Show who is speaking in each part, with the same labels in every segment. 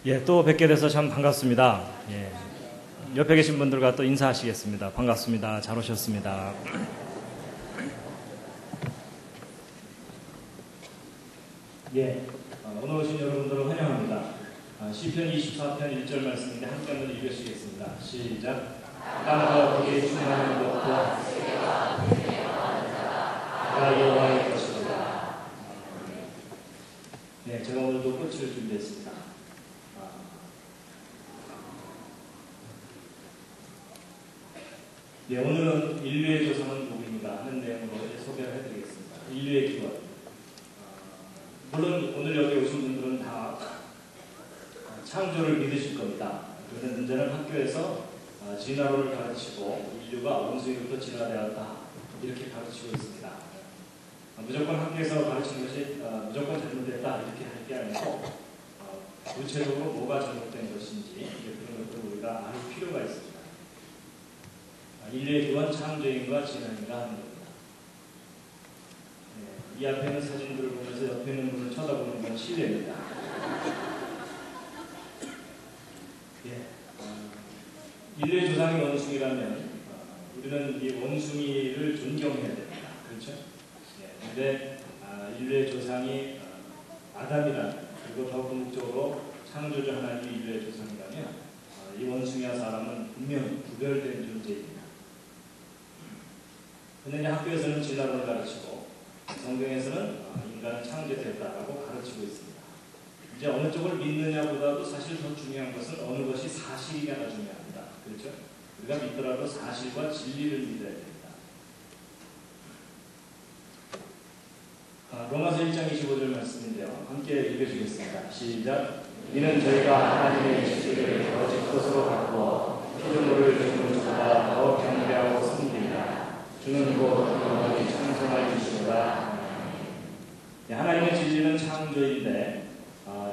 Speaker 1: 예, 또 뵙게 돼서 참 반갑습니다. 예, 옆에 계신 분들과 또 인사하시겠습니다. 반갑습니다. 잘 오셨습니다. 예, 오늘 오신 여러분들을 환영합니다. 시편 24편 1절 말씀인데 함께 한번 읽으시겠습니다. 시작. 땅과 거기에 충만한 것과 다 여호와의 것이로다. 네, 제가 오늘도 꽃을 준비했습니다. 네, 오늘은 인류의 조상은 누구인가 하는 내용으로 소개를 해드리겠습니다. 인류의 기원. 물론 오늘 여기 오신 분들은 다 창조를 믿으실 겁니다. 그런데 문제는 학교에서 진화론을 가르치고 인류가 원숭이부터 진화되었다 이렇게 가르치고 있습니다. 무조건 학교에서 가르치는 것이 무조건 잘못됐다 이렇게 할 게 아니고 구체적으로 뭐가 잘못된 것인지 그런 것들을 우리가 알 필요가 있습니다. 인류의 기원 창조인가 진화인가 하는 겁니다. 이 앞에 있는 사진들을 보면서 옆에 있는 분을 쳐다보는 건 실례입니다. 인류의 조상이 원숭이라면 우리는 이 원숭이를 존경해야 됩니다. 그렇죠? 그런데 인류의 조상이 아담이라면 그리고 더 궁극적으로 창조주 하나님이 인류의 조상이라면 이 원숭이와 사람은 분명히 구별된 존재입니다. 그런데 학교에서는 진화론을 가르치고 성경에서는 인간은 창조됐다라고 가르치고 있습니다. 이제 어느 쪽을 믿느냐보다도 사실 더 중요한 것은 어느 것이 사실이냐가 중요합니다. 그렇죠? 우리가 믿더라도 사실과 진리를 믿어야 됩니다. 로마서 1장 25절 말씀인데요. 함께 읽어주겠습니다. 시작. 이는 저희가 하나님의 지식을 거짓 것으로 바꾸어 피조물을 죽은 것보다 더 경배하고 섬깁니다. 주는 곧 영원히 창성할 이시로다. 하나님의 진리는 창조인데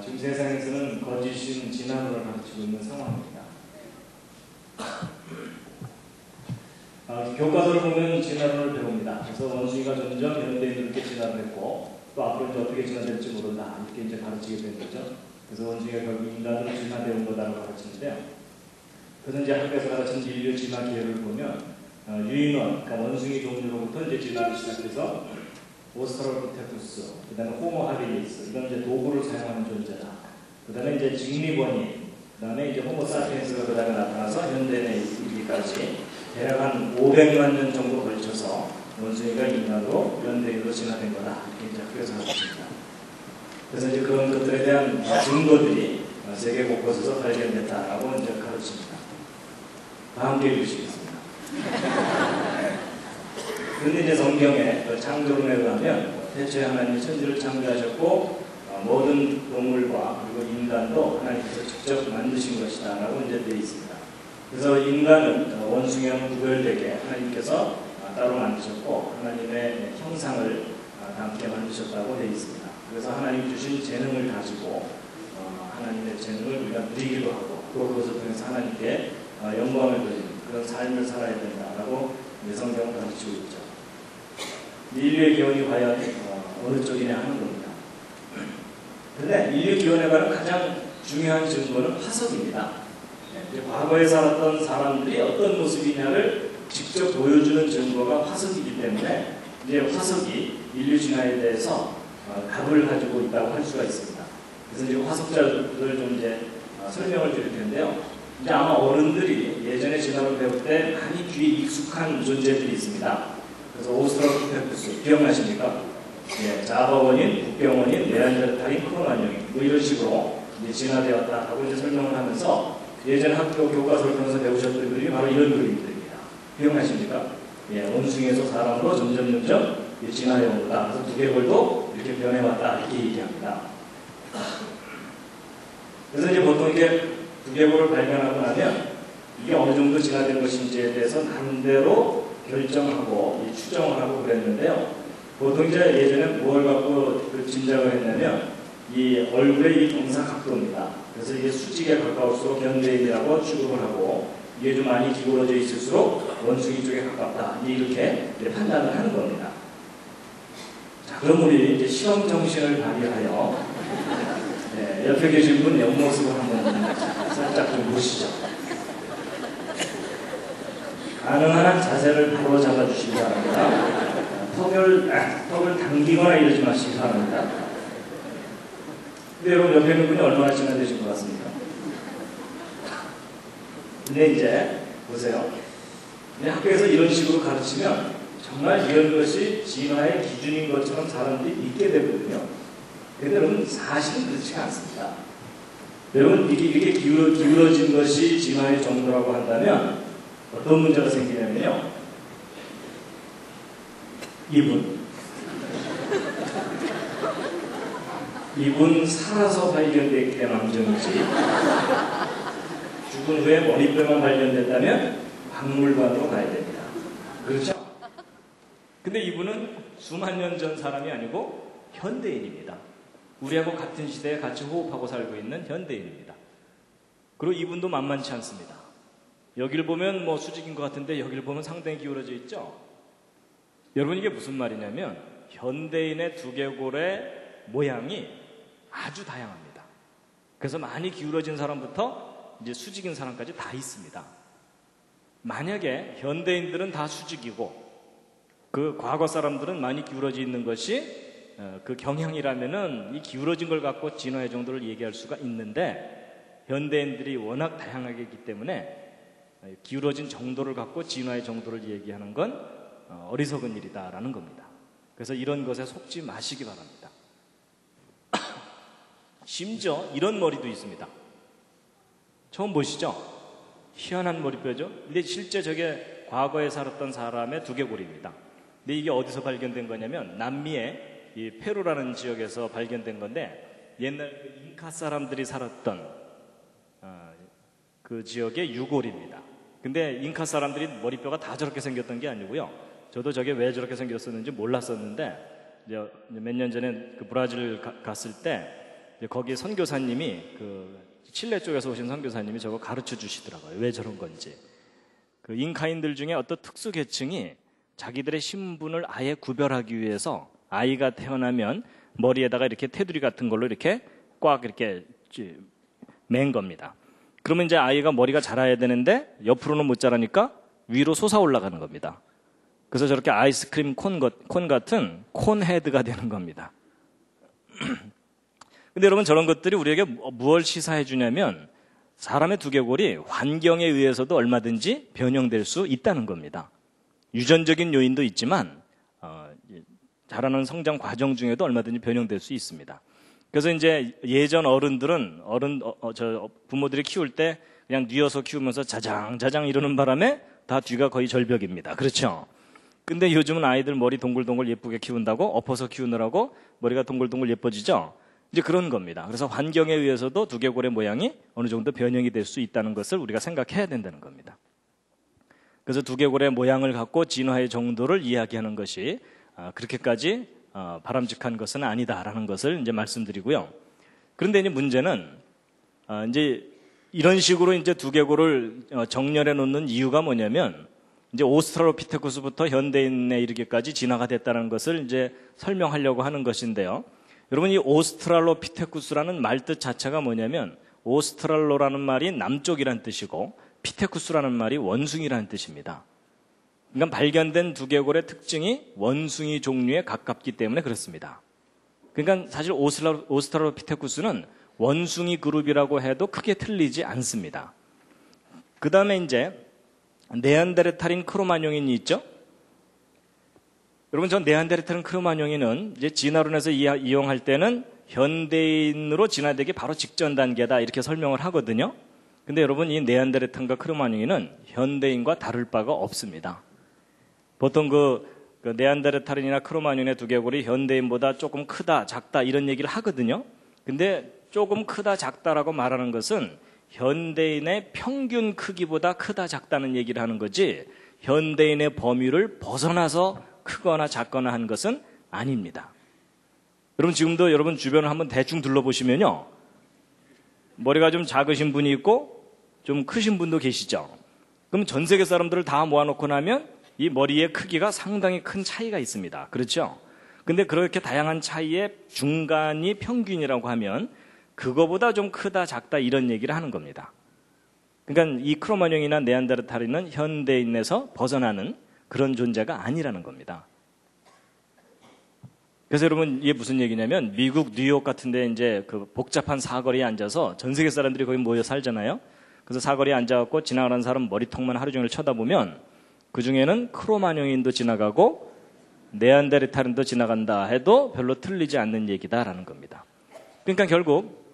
Speaker 1: 지금 세상에서는 거짓인 진화론을 가르치고 있는 상황입니다. 교과서를 보면 진화론을 배웁니다. 그래서 원숭이가 점점 현대인들께 진화됐고 또 앞으로 이제 어떻게 진화될지 모른다 이렇게 이제 가르치게 된 거죠. 그래서 원숭이가 결국 인간으로 진화되온 거다라고 가르치는데요. 그래서 이제 학교에서 가르치는 인류 진화 기회를 보면 유인원, 그러니까 원숭이 종류로부터 이제 진화를 시작해서 오스트랄로피테쿠스, 그 다음에 호모 하비리스, 이건 이제 도구를 사용하는 존재다. 그 다음에 이제 직립원인, 그 다음에 이제 호모 사피엔스가 그 다음에 나타나서 현대인에 이르기까지 대략 한 500만 년 정도 걸쳐서 원숭이가 인간으로 현대인으로 진화된 거다. 이렇게 이제 학교에서 가르칩니다. 그래서 이제 그런 것들에 대한 증거들이 세계 곳곳에서 발견됐다라고 이제 가르칩니다. 함께 읽으시겠습니다. 그런데 이제 성경에 창조론에 의하면 태초에 하나님이 천지를 창조하셨고 모든 동물과 그리고 인간도 하나님께서 직접 만드신 것이다 라고 이제 되어 있습니다. 그래서 인간은 원숭이와는 구별되게 하나님께서 따로 만드셨고 하나님의 형상을 담게 만드셨다고 되어 있습니다. 그래서 하나님이 주신 재능을 가지고 하나님의 재능을 우리가 누리기도 하고 또 그것을 통해서 하나님께 영광을 돌리는 그런 삶을 살아야 된다라고 성경은 가르치고 있죠. 인류의 기원이 과연 어느 쪽이냐 하는 겁니다. 그런데 인류 기원에 관한 가장 중요한 증거는 화석입니다. 과거에 살았던 사람들이 어떤 모습이냐를 직접 보여주는 증거가 화석이기 때문에 이제 화석이 인류 진화에 대해서 답을 가지고 있다고 할 수가 있습니다. 그래서 이제 화석자들을 좀 이제 설명을 드릴 텐데요. 이제 아마 어른들이 예전에 진화를 배울 때 많이 귀에 익숙한 존재들이 있습니다. 그래서 오스트랄로피테쿠스 기억나십니까? 예, 자바원인, 국병원인, 네안데르탈인, 크로마뇽인 뭐 이런 식으로 이제 진화되었다 하고 이제 설명을 하면서 예전 학교 교과서를 통해서 배우셨던 그림이 바로 이런 그림들입니다. 기억나십니까? 예, 원숭이에서 사람으로 점점 진화해온 거다. 그래서 두개골도 이렇게 변해왔다 이렇게 얘기합니다. 그래서 이제 보통 이렇게 두개골을 발견하고 나면 이게 어느 정도 진화된 것인지에 대해서 나름대로 결정하고 추정을 하고 그랬는데요. 보통 이제 예전에 뭘 갖고 짐작을 했냐면 이 얼굴의 이 동사각도입니다. 그래서 이게 수직에 가까울수록 현대인이라고 취급을 하고 이게 좀 많이 기울어져 있을수록 원숭이 쪽에 가깝다. 이렇게 판단을 하는 겁니다. 자, 그럼 우리 이제 실험 정신을 발휘하여 네, 옆에 계신 분 옆모습을 한번 살짝 좀 보시죠. 가능한 한 자세를 바로 잡아주시기 바랍니다. 턱을 당기거나 이러지 마시기 바랍니다. 근데 여러분 옆에 있는 분이 얼마나 시간 되신 것 같습니까? 근데 이제 보세요. 근데 학교에서 이런 식으로 가르치면 정말 이런 것이 진화의 기준인 것처럼 사람들이 믿게 되거든요. 근데 여러분 사실은 그렇지가 않습니다. 여러분 이게 기울어진 것이 진화의 정도라고 한다면 어떤 문제가 생기냐면요. 이분 살아서 발견됐기 때문에 암정이지 죽은 후에 머리뼈만 발견됐다면 박물관으로 가야 됩니다. 그렇죠? 근데 이분은 수만 년 전 사람이 아니고 현대인입니다. 우리하고 같은 시대에 같이 호흡하고 살고 있는 현대인입니다. 그리고 이분도 만만치 않습니다. 여기를 보면 뭐 수직인 것 같은데 여기를 보면 상당히 기울어져 있죠? 여러분 이게 무슨 말이냐면 현대인의 두개골의 모양이 아주 다양합니다. 그래서 많이 기울어진 사람부터 이제 수직인 사람까지 다 있습니다. 만약에 현대인들은 다 수직이고 그 과거 사람들은 많이 기울어져 있는 것이 그 경향이라면은 이 기울어진 걸 갖고 진화의 정도를 얘기할 수가 있는데 현대인들이 워낙 다양하게 있기 때문에 기울어진 정도를 갖고 진화의 정도를 얘기하는 건 어리석은 일이다라는 겁니다. 그래서 이런 것에 속지 마시기 바랍니다. 심지어 이런 머리도 있습니다. 처음 보시죠? 희한한 머리뼈죠? 근데 실제 저게 과거에 살았던 사람의 두개골입니다. 근데 이게 어디서 발견된 거냐면 남미의 이 페루라는 지역에서 발견된 건데 옛날 그 잉카 사람들이 살았던 그 지역의 유골입니다. 근데 잉카 사람들이 머리뼈가 다 저렇게 생겼던 게 아니고요. 저도 저게 왜 저렇게 생겼었는지 몰랐었는데 몇 년 전에 그 브라질 갔을 때 거기 선교사님이 그 칠레 쪽에서 오신 선교사님이 저거 가르쳐 주시더라고요. 왜 저런 건지. 그 잉카인들 중에 어떤 특수 계층이 자기들의 신분을 아예 구별하기 위해서 아이가 태어나면 머리에다가 이렇게 테두리 같은 걸로 이렇게 꽉 이렇게 맨 겁니다. 그러면 이제 아이가 머리가 자라야 되는데 옆으로는 못 자라니까 위로 솟아 올라가는 겁니다. 그래서 저렇게 아이스크림 콘 같은 콘 헤드가 되는 겁니다. 근데 여러분 저런 것들이 우리에게 무엇을 시사해 주냐면 사람의 두개골이 환경에 의해서도 얼마든지 변형될 수 있다는 겁니다. 유전적인 요인도 있지만 자라는 성장 과정 중에도 얼마든지 변형될 수 있습니다. 그래서 이제 예전 어른들은 부모들이 키울 때 그냥 뉘어서 키우면서 자장 이러는 바람에 다 뒤가 거의 절벽입니다. 그렇죠? 근데 요즘은 아이들 머리 동글동글 예쁘게 키운다고 엎어서 키우느라고 머리가 동글동글 예뻐지죠? 이제 그런 겁니다. 그래서 환경에 의해서도 두개골의 모양이 어느 정도 변형이 될 수 있다는 것을 우리가 생각해야 된다는 겁니다. 그래서 두개골의 모양을 갖고 진화의 정도를 이야기하는 것이 그렇게까지 바람직한 것은 아니다라는 것을 이제 말씀드리고요. 그런데 이제 문제는 이제 이런 식으로 이제 두개골을 정렬해 놓는 이유가 뭐냐면 이제 오스트랄로피테쿠스부터 현대인에 이르기까지 진화가 됐다는 것을 이제 설명하려고 하는 것인데요. 여러분 이 오스트랄로피테쿠스라는 말뜻 자체가 뭐냐면 오스트랄로라는 말이 남쪽이란 뜻이고 피테쿠스라는 말이 원숭이라는 뜻입니다. 그러니까 발견된 두개골의 특징이 원숭이 종류에 가깝기 때문에 그렇습니다. 그러니까 사실 오스트랄로피테쿠스는 원숭이 그룹이라고 해도 크게 틀리지 않습니다. 그 다음에 이제 네안데르탈인 크로마뇽인이 있죠? 여러분, 전 네안데르탈인 크로마뇽인은 이제 진화론에서 이용할 때는 현대인으로 진화되기 바로 직전 단계다 이렇게 설명을 하거든요. 근데 여러분, 이 네안데르탈과 크로마뇽인은 현대인과 다를 바가 없습니다. 보통 그 네안데르탈인이나 크로마뇽의 두개골이 현대인보다 조금 크다, 작다 이런 얘기를 하거든요. 근데 조금 크다, 작다라고 말하는 것은 현대인의 평균 크기보다 크다, 작다는 얘기를 하는 거지 현대인의 범위를 벗어나서 크거나 작거나 한 것은 아닙니다. 여러분 지금도 여러분 주변을 한번 대충 둘러보시면요. 머리가 좀 작으신 분이 있고 좀 크신 분도 계시죠. 그럼 전 세계 사람들을 다 모아놓고 나면 이 머리의 크기가 상당히 큰 차이가 있습니다. 그렇죠? 근데 그렇게 다양한 차이의 중간이 평균이라고 하면 그거보다 좀 크다 작다 이런 얘기를 하는 겁니다. 그러니까 이 크로마뇽이나 네안데르탈인은 현대인에서 벗어나는 그런 존재가 아니라는 겁니다. 그래서 여러분 이게 무슨 얘기냐면 미국 뉴욕 같은 데 이제 그 복잡한 사거리에 앉아서 전 세계 사람들이 거기 모여 살잖아요. 그래서 사거리에 앉아갖고 지나가는 사람 머리통만 하루 종일 쳐다보면 그 중에는 크로마뇽인도 지나가고 네안데르탈인도 지나간다 해도 별로 틀리지 않는 얘기다라는 겁니다. 그러니까 결국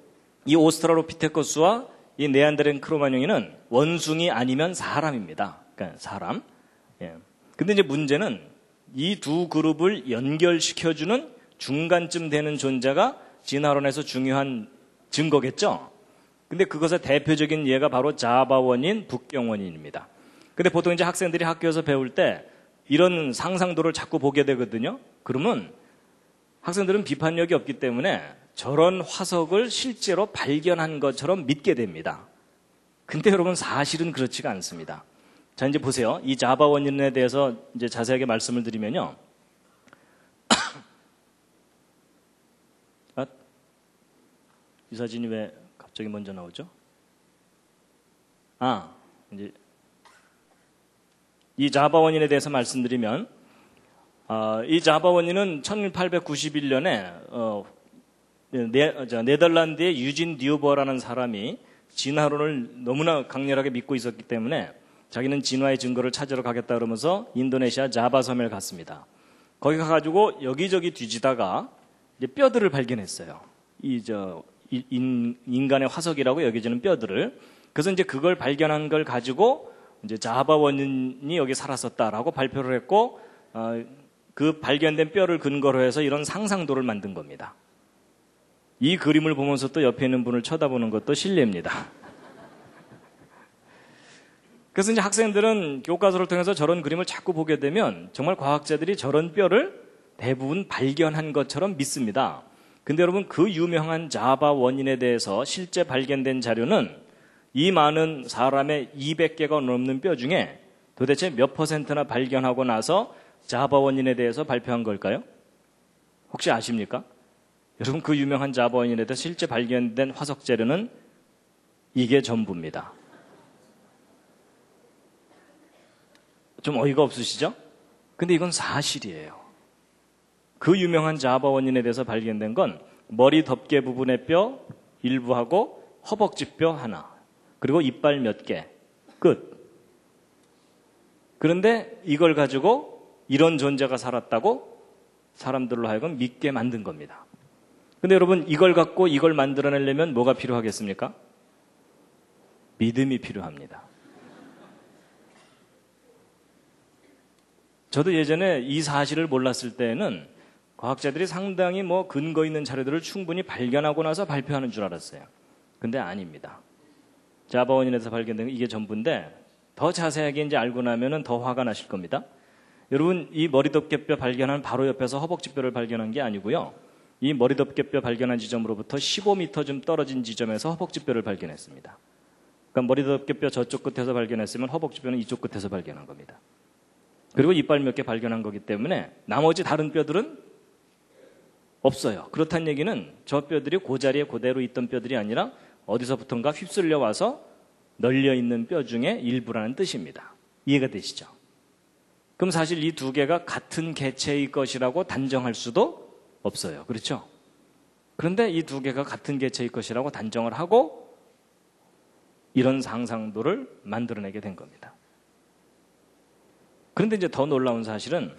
Speaker 1: 이 오스트랄로피테쿠스와 이 네안데르 크로마뇽인은 원숭이 아니면 사람입니다. 그러니까 사람. 예. 근데 이제 문제는 이 두 그룹을 연결시켜주는 중간쯤 되는 존재가 진화론에서 중요한 증거겠죠. 근데 그것의 대표적인 예가 바로 자바 원인, 북경 원인입니다. 근데 보통 이제 학생들이 학교에서 배울 때 이런 상상도를 자꾸 보게 되거든요. 그러면 학생들은 비판력이 없기 때문에 저런 화석을 실제로 발견한 것처럼 믿게 됩니다. 근데 여러분 사실은 그렇지가 않습니다. 자, 이제 보세요. 이 자바 원인에 대해서 이제 자세하게 말씀을 드리면요. 이 사진이 왜 갑자기 먼저 나오죠? 이제 이 자바 원인에 대해서 말씀드리면, 이 자바 원인은 1891년에 네덜란드의 유진 듀버라는 사람이 진화론을 너무나 강렬하게 믿고 있었기 때문에 자기는 진화의 증거를 찾으러 가겠다 그러면서 인도네시아 자바 섬에 갔습니다. 거기 가가지고 여기저기 뒤지다가 이제 뼈들을 발견했어요. 인간의 화석이라고 여겨지는 뼈들을. 그래서 이제 그걸 발견한 걸 가지고 이제 자바 원인이 여기 살았었다라고 발표를 했고, 그 발견된 뼈를 근거로 해서 이런 상상도를 만든 겁니다. 이 그림을 보면서 또 옆에 있는 분을 쳐다보는 것도 실례입니다. 그래서 이제 학생들은 교과서를 통해서 저런 그림을 자꾸 보게 되면 정말 과학자들이 저런 뼈를 대부분 발견한 것처럼 믿습니다. 근데 여러분 그 유명한 자바 원인에 대해서 실제 발견된 자료는 이 많은 사람의 200개가 넘는 뼈 중에 도대체 몇 %나 발견하고 나서 자바 원인에 대해서 발표한 걸까요? 혹시 아십니까? 여러분 그 유명한 자바 원인에 대해서 실제 발견된 화석 자료는 이게 전부입니다. 좀 어이가 없으시죠? 근데 이건 사실이에요. 그 유명한 자바 원인에 대해서 발견된 건 머리 덮개 부분의 뼈 일부하고 허벅지 뼈 하나, 그리고 이빨 몇 개, 끝. 그런데 이걸 가지고 이런 존재가 살았다고 사람들로 하여금 믿게 만든 겁니다. 근데 여러분 이걸 갖고 이걸 만들어내려면 뭐가 필요하겠습니까? 믿음이 필요합니다. 저도 예전에 이 사실을 몰랐을 때는 과학자들이 상당히 근거 있는 자료들을 충분히 발견하고 나서 발표하는 줄 알았어요. 근데 아닙니다. 자바 원인에서 발견된 이게 전부인데 더 자세하게 이제 알고 나면은 더 화가 나실 겁니다. 여러분 이 머리덮개뼈 발견한 바로 옆에서 허벅지뼈를 발견한 게 아니고요. 이 머리덮개뼈 발견한 지점으로부터 15m 좀 떨어진 지점에서 허벅지뼈를 발견했습니다. 그러니까 머리덮개뼈 저쪽 끝에서 발견했으면 허벅지뼈는 이쪽 끝에서 발견한 겁니다. 그리고 이빨 몇 개 발견한 거기 때문에 나머지 다른 뼈들은 없어요. 그렇다는 얘기는 저 뼈들이 그 자리에 그대로 있던 뼈들이 아니라 어디서부턴가 휩쓸려 와서 널려 있는 뼈 중에 일부라는 뜻입니다. 이해가 되시죠? 그럼 사실 이 두 개가 같은 개체의 것이라고 단정할 수도 없어요. 그렇죠? 그런데 이 두 개가 같은 개체의 것이라고 단정을 하고 이런 상상도를 만들어내게 된 겁니다. 그런데 이제 더 놀라운 사실은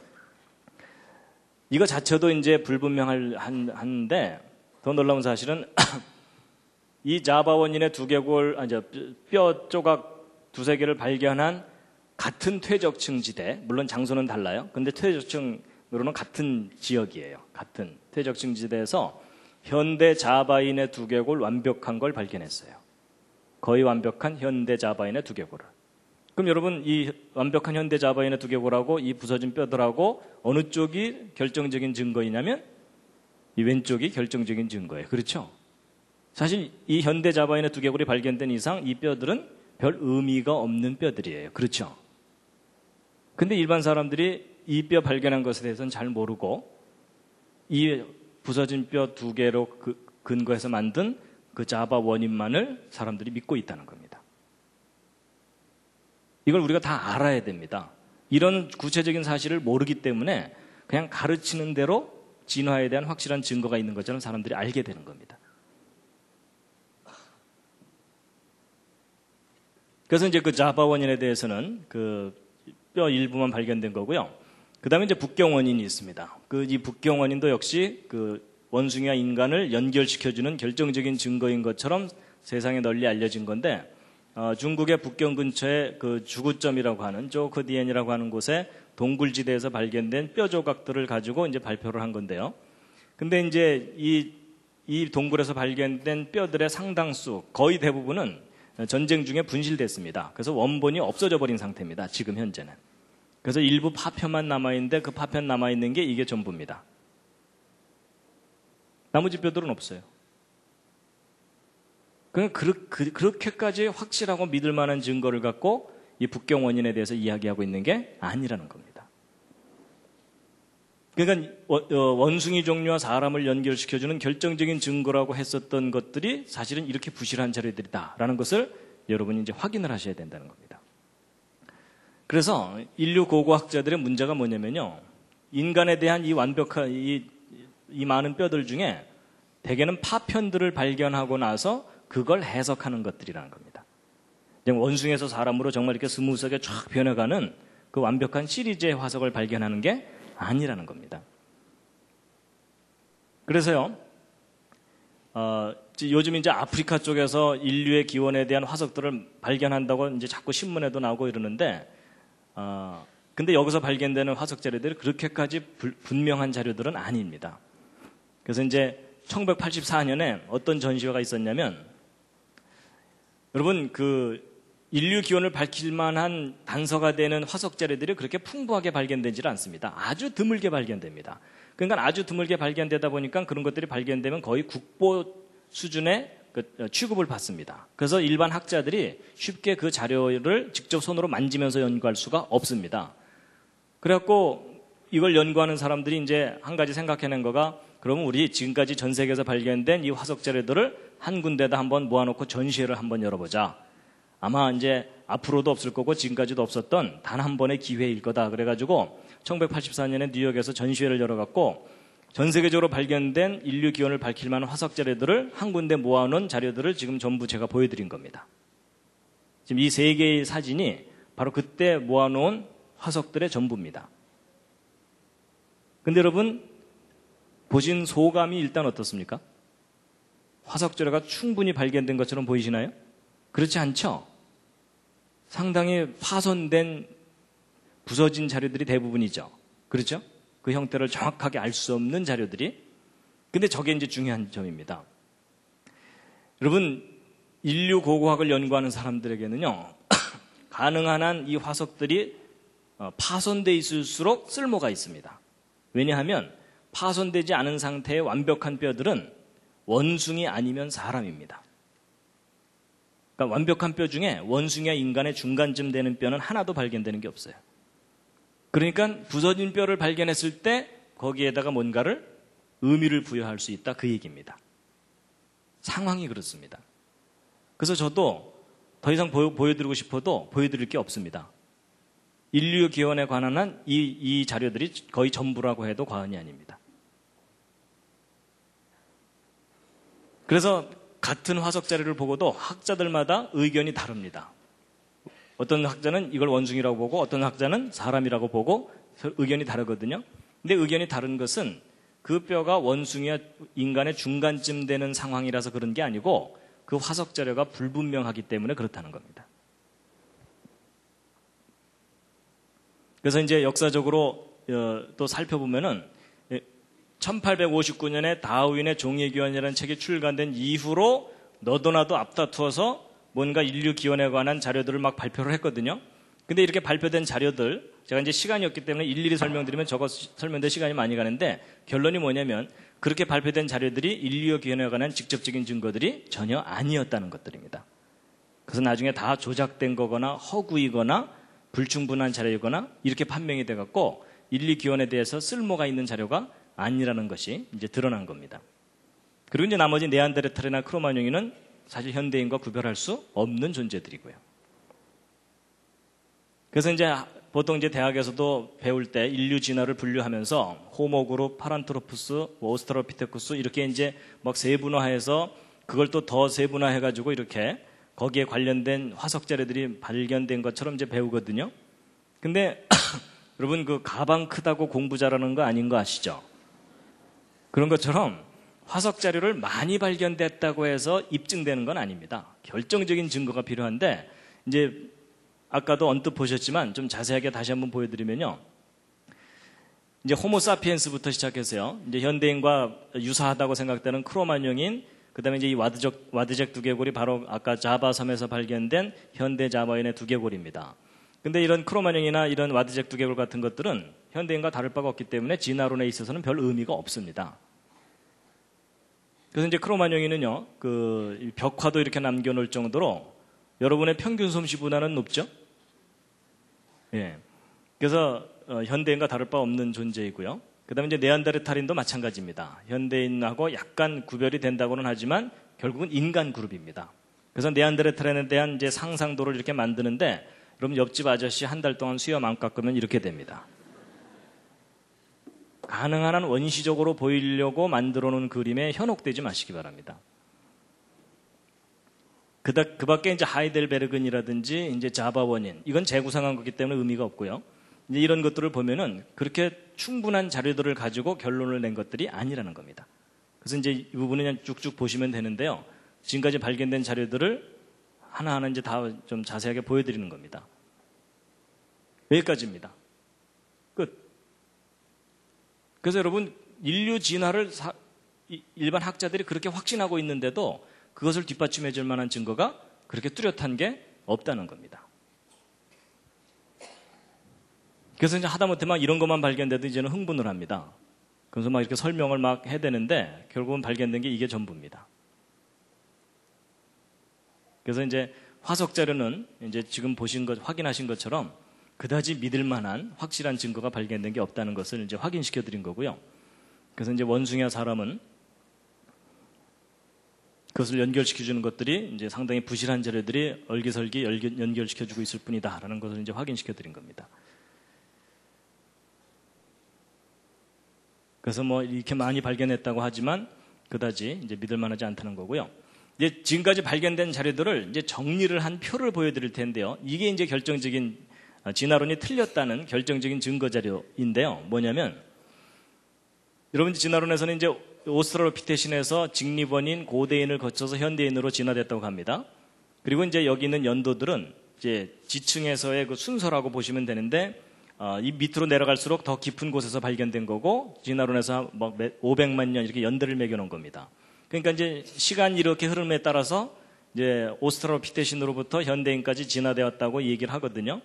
Speaker 1: 이거 자체도 이제 불분명한데 더 놀라운 사실은 이 자바 원인의 뼈 조각 두세 개를 발견한 같은 퇴적층 지대, 물론 장소는 달라요. 근데 퇴적층으로는 같은 지역이에요. 같은 퇴적층 지대에서 현대 자바인의 두개골 완벽한 걸 발견했어요. 거의 완벽한 현대 자바인의 두개골을. 그럼 여러분 이 완벽한 현대 자바인의 두개골하고 이 부서진 뼈들하고 어느 쪽이 결정적인 증거이냐면 이 왼쪽이 결정적인 증거예요. 그렇죠? 사실 이 현대 자바인의 두개골이 발견된 이상 이 뼈들은 별 의미가 없는 뼈들이에요. 그렇죠? 근데 일반 사람들이 이 뼈 발견한 것에 대해서는 잘 모르고 이 부서진 뼈 두 개로 근거해서 만든 그 자바 원인만을 사람들이 믿고 있다는 겁니다. 이걸 우리가 다 알아야 됩니다. 이런 구체적인 사실을 모르기 때문에 그냥 가르치는 대로 진화에 대한 확실한 증거가 있는 것처럼 사람들이 알게 되는 겁니다. 그래서 이제 그 자바 원인에 대해서는 그 뼈 일부만 발견된 거고요. 그 다음에 이제 북경 원인이 있습니다. 이 북경 원인도 역시 그 원숭이와 인간을 연결시켜주는 결정적인 증거인 것처럼 세상에 널리 알려진 건데, 중국의 북경 근처에 그 주구점이라고 하는 조커디엔이라고 하는 곳에 동굴지대에서 발견된 뼈 조각들을 가지고 이제 발표를 한 건데요. 근데 이제 이 동굴에서 발견된 뼈들의 상당수, 거의 대부분은 전쟁 중에 분실됐습니다. 그래서 원본이 없어져 버린 상태입니다. 지금 현재는. 그래서 일부 파편만 남아있는데 그 파편 남아있는 게 이게 전부입니다. 나머지 뼈들은 없어요. 그렇게까지 확실하고 믿을 만한 증거를 갖고 이 북경 원인에 대해서 이야기하고 있는 게 아니라는 겁니다. 그러니까 원숭이 종류와 사람을 연결시켜주는 결정적인 증거라고 했었던 것들이 사실은 이렇게 부실한 자료들이다라는 것을 여러분이 이제 확인을 하셔야 된다는 겁니다. 그래서 인류 고고학자들의 문제가 뭐냐면요, 인간에 대한 이 완벽한 이 많은 뼈들 중에 대개는 파편들을 발견하고 나서 그걸 해석하는 것들이라는 겁니다. 원숭이에서 사람으로 정말 이렇게 스무스하게 쫙 변해가는 그 완벽한 시리즈의 화석을 발견하는 게 아니라는 겁니다. 그래서요, 요즘 이제 아프리카 쪽에서 인류의 기원에 대한 화석들을 발견한다고 이제 자꾸 신문에도 나오고 이러는데, 근데 여기서 발견되는 화석 자료들이 그렇게까지 분명한 자료들은 아닙니다. 그래서 이제 1984년에 어떤 전시회가 있었냐면, 여러분 인류 기원을 밝힐 만한 단서가 되는 화석 자료들이 그렇게 풍부하게 발견되질 않습니다. 아주 드물게 발견됩니다. 그러니까 아주 드물게 발견되다 보니까 그런 것들이 발견되면 거의 국보 수준의 취급을 받습니다. 그래서 일반 학자들이 쉽게 그 자료를 직접 손으로 만지면서 연구할 수가 없습니다. 그래갖고 이걸 연구하는 사람들이 이제 한 가지 생각해낸 거가, 그러면 우리 지금까지 전 세계에서 발견된 이 화석 자료들을 한 군데다 한번 모아놓고 전시회를 한번 열어보자. 아마 이제 앞으로도 없을 거고 지금까지도 없었던 단 한 번의 기회일 거다. 그래가지고 1984년에 뉴욕에서 전시회를 열어갖고 전 세계적으로 발견된 인류 기원을 밝힐 만한 화석 자료들을 한 군데 모아놓은 자료들을 지금 전부 제가 보여드린 겁니다. 지금 이 세 개의 사진이 바로 그때 모아놓은 화석들의 전부입니다. 근데 여러분, 보신 소감이 일단 어떻습니까? 화석 자료가 충분히 발견된 것처럼 보이시나요? 그렇지 않죠? 상당히 파손된, 부서진 자료들이 대부분이죠. 그렇죠? 그 형태를 정확하게 알 수 없는 자료들이. 근데 저게 이제 중요한 점입니다. 여러분, 인류 고고학을 연구하는 사람들에게는요, 가능한 한 이 화석들이 파손돼 있을수록 쓸모가 있습니다. 왜냐하면 파손되지 않은 상태의 완벽한 뼈들은 원숭이 아니면 사람입니다. 그러니까 완벽한 뼈 중에 원숭이와 인간의 중간쯤 되는 뼈는 하나도 발견되는 게 없어요. 그러니까 부서진 뼈를 발견했을 때 거기에다가 뭔가를 의미를 부여할 수 있다, 그 얘기입니다. 상황이 그렇습니다. 그래서 저도 더 이상 보여드리고 싶어도 보여드릴 게 없습니다. 인류 기원에 관한 한 이 자료들이 거의 전부라고 해도 과언이 아닙니다. 그래서 같은 화석 자료를 보고도 학자들마다 의견이 다릅니다. 어떤 학자는 이걸 원숭이라고 보고 어떤 학자는 사람이라고 보고 의견이 다르거든요. 근데 의견이 다른 것은 그 뼈가 원숭이와 인간의 중간쯤 되는 상황이라서 그런 게 아니고 그 화석 자료가 불분명하기 때문에 그렇다는 겁니다. 그래서 이제 역사적으로 또 살펴보면은 1859년에 다윈의 종의기원이라는 책이 출간된 이후로 너도 나도 앞다투어서 뭔가 인류 기원에 관한 자료들을 막 발표를 했거든요. 근데 이렇게 발표된 자료들, 제가 이제 시간이 없기 때문에 일일이 설명드리면 저거 설명될 시간이 많이 가는데, 결론이 뭐냐면 그렇게 발표된 자료들이 인류 기원에 관한 직접적인 증거들이 전혀 아니었다는 것들입니다. 그래서 나중에 다 조작된 거거나 허구이거나 불충분한 자료이거나 이렇게 판명이 돼갖고 인류 기원에 대해서 쓸모가 있는 자료가 아니라는 것이 이제 드러난 겁니다.
Speaker 2: 그리고 이제 나머지 네안데르탈이나 크로마뇽인은 사실 현대인과 구별할 수 없는 존재들이고요. 그래서 이제 보통 이제 대학에서도 배울 때 인류 진화를 분류하면서 호모그룹, 파란트로푸스, 오스트랄로피테쿠스 이렇게 이제 막 세분화해서 그걸 또 더 세분화해가지고 이렇게 거기에 관련된 화석 자료들이 발견된 것처럼 이제 배우거든요. 근데 여러분 그 가방 크다고 공부 잘하는 거 아닌 거 아시죠? 그런 것처럼 화석 자료를 많이 발견됐다고 해서 입증되는 건 아닙니다. 결정적인 증거가 필요한데 이제 아까도 언뜻 보셨지만 좀 자세하게 다시 한번 보여드리면요. 이제 호모사피엔스부터 시작해서요. 이제 현대인과 유사하다고 생각되는 크로마뇽인, 그 다음에 이제 이 와드잭 두개골이 바로 아까 자바 섬에서 발견된 현대 자바인의 두개골입니다. 근데 이런 크로마뇽이나 이런 와드잭 두개골 같은 것들은 현대인과 다를 바가 없기 때문에 진화론에 있어서는 별 의미가 없습니다. 그래서 이제 크로마뇽인은요, 그 벽화도 이렇게 남겨놓을 정도로 여러분의 평균 솜씨보다는 높죠? 예. 그래서 현대인과 다를 바 없는 존재이고요. 그 다음에 이제 네안데르탈인도 마찬가지입니다. 현대인하고 약간 구별이 된다고는 하지만 결국은 인간 그룹입니다. 그래서 네안데르탈인에 대한 이제 상상도를 이렇게 만드는데, 여러분 옆집 아저씨 한 달 동안 수염 안 깎으면 이렇게 됩니다. 가능한 한 원시적으로 보이려고 만들어 놓은 그림에 현혹되지 마시기 바랍니다. 그 밖에 이제 하이델베르근이라든지 이제 자바 원인, 이건 재구상한 거기 때문에 의미가 없고요. 이제 이런 것들을 보면은 그렇게 충분한 자료들을 가지고 결론을 낸 것들이 아니라는 겁니다. 그래서 이제 이 부분은 그냥 쭉쭉 보시면 되는데요. 지금까지 발견된 자료들을 하나하나 이제 다 좀 자세하게 보여드리는 겁니다. 여기까지입니다. 끝. 그래서 여러분, 인류 진화를 일반 학자들이 그렇게 확신하고 있는데도 그것을 뒷받침해 줄 만한 증거가 그렇게 뚜렷한 게 없다는 겁니다. 그래서 이제 하다못해 막 이런 것만 발견돼도 이제는 흥분을 합니다. 그래서 막 이렇게 설명을 막 해야 되는데 결국은 발견된 게 이게 전부입니다. 그래서 이제 화석 자료는 이제 지금 보신 것, 확인하신 것처럼 그다지 믿을 만한 확실한 증거가 발견된 게 없다는 것을 이제 확인시켜 드린 거고요. 그래서 이제 원숭이와 사람은 그것을 연결시켜주는 것들이 이제 상당히 부실한 자료들이 얼기설기 연결시켜주고 있을 뿐이다라는 것을 이제 확인시켜드린 겁니다. 그래서 뭐 이렇게 많이 발견했다고 하지만 그다지 이제 믿을만하지 않다는 거고요. 이제 지금까지 발견된 자료들을 이제 정리를 한 표를 보여드릴 텐데요. 이게 이제 결정적인 진화론이 틀렸다는 결정적인 증거 자료인데요. 뭐냐면 여러분 진화론에서는 이제 오스트랄로피테신에서 직립원인 고대인을 거쳐서 현대인으로 진화됐다고 합니다. 그리고 이제 여기 있는 연도들은 이제 지층에서의 그 순서라고 보시면 되는데, 이 밑으로 내려갈수록 더 깊은 곳에서 발견된 거고, 진화론에서 막 500만 년 이렇게 연대를 매겨놓은 겁니다. 그러니까 이제 시간 이렇게 흐름에 따라서 이제 오스트랄로피테신으로부터 현대인까지 진화되었다고 얘기를 하거든요.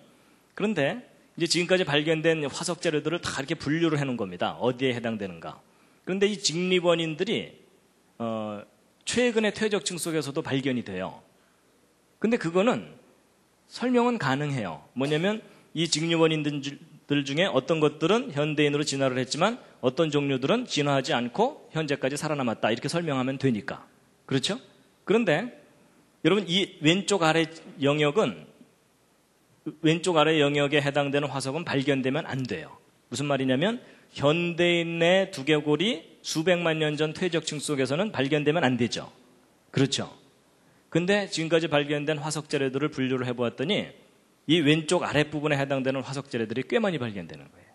Speaker 2: 그런데 이제 지금까지 발견된 화석 자료들을 다 이렇게 분류를 해놓은 겁니다. 어디에 해당되는가. 그런데 이 직립원인들이 최근의 퇴적층 속에서도 발견이 돼요. 근데 그거는 설명은 가능해요. 뭐냐면 이 직립원인들 중에 어떤 것들은 현대인으로 진화를 했지만 어떤 종류들은 진화하지 않고 현재까지 살아남았다. 이렇게 설명하면 되니까. 그렇죠? 그런데 여러분 이 왼쪽 아래 영역에 해당되는 화석은 발견되면 안 돼요. 무슨 말이냐면 현대인의 두개골이 수백만 년 전 퇴적층 속에서는 발견되면 안 되죠. 그렇죠. 근데 지금까지 발견된 화석 자료들을 분류를 해보았더니 이 왼쪽 아랫부분에 해당되는 화석 자료들이 꽤 많이 발견되는 거예요.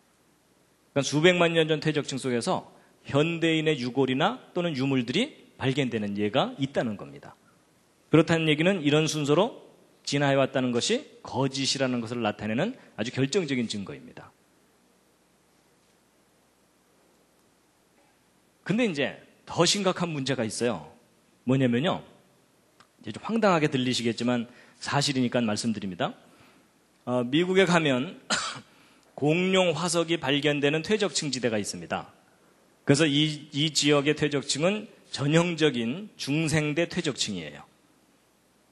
Speaker 2: 그러니까 수백만 년 전 퇴적층 속에서 현대인의 유골이나 또는 유물들이 발견되는 예가 있다는 겁니다. 그렇다는 얘기는 이런 순서로 진화해왔다는 것이 거짓이라는 것을 나타내는 아주 결정적인 증거입니다. 근데 이제 더 심각한 문제가 있어요. 뭐냐면요. 이제 좀 황당하게 들리시겠지만 사실이니까 말씀드립니다. 미국에 가면 공룡 화석이 발견되는 퇴적층 지대가 있습니다. 그래서 이 지역의 퇴적층은 전형적인 중생대 퇴적층이에요.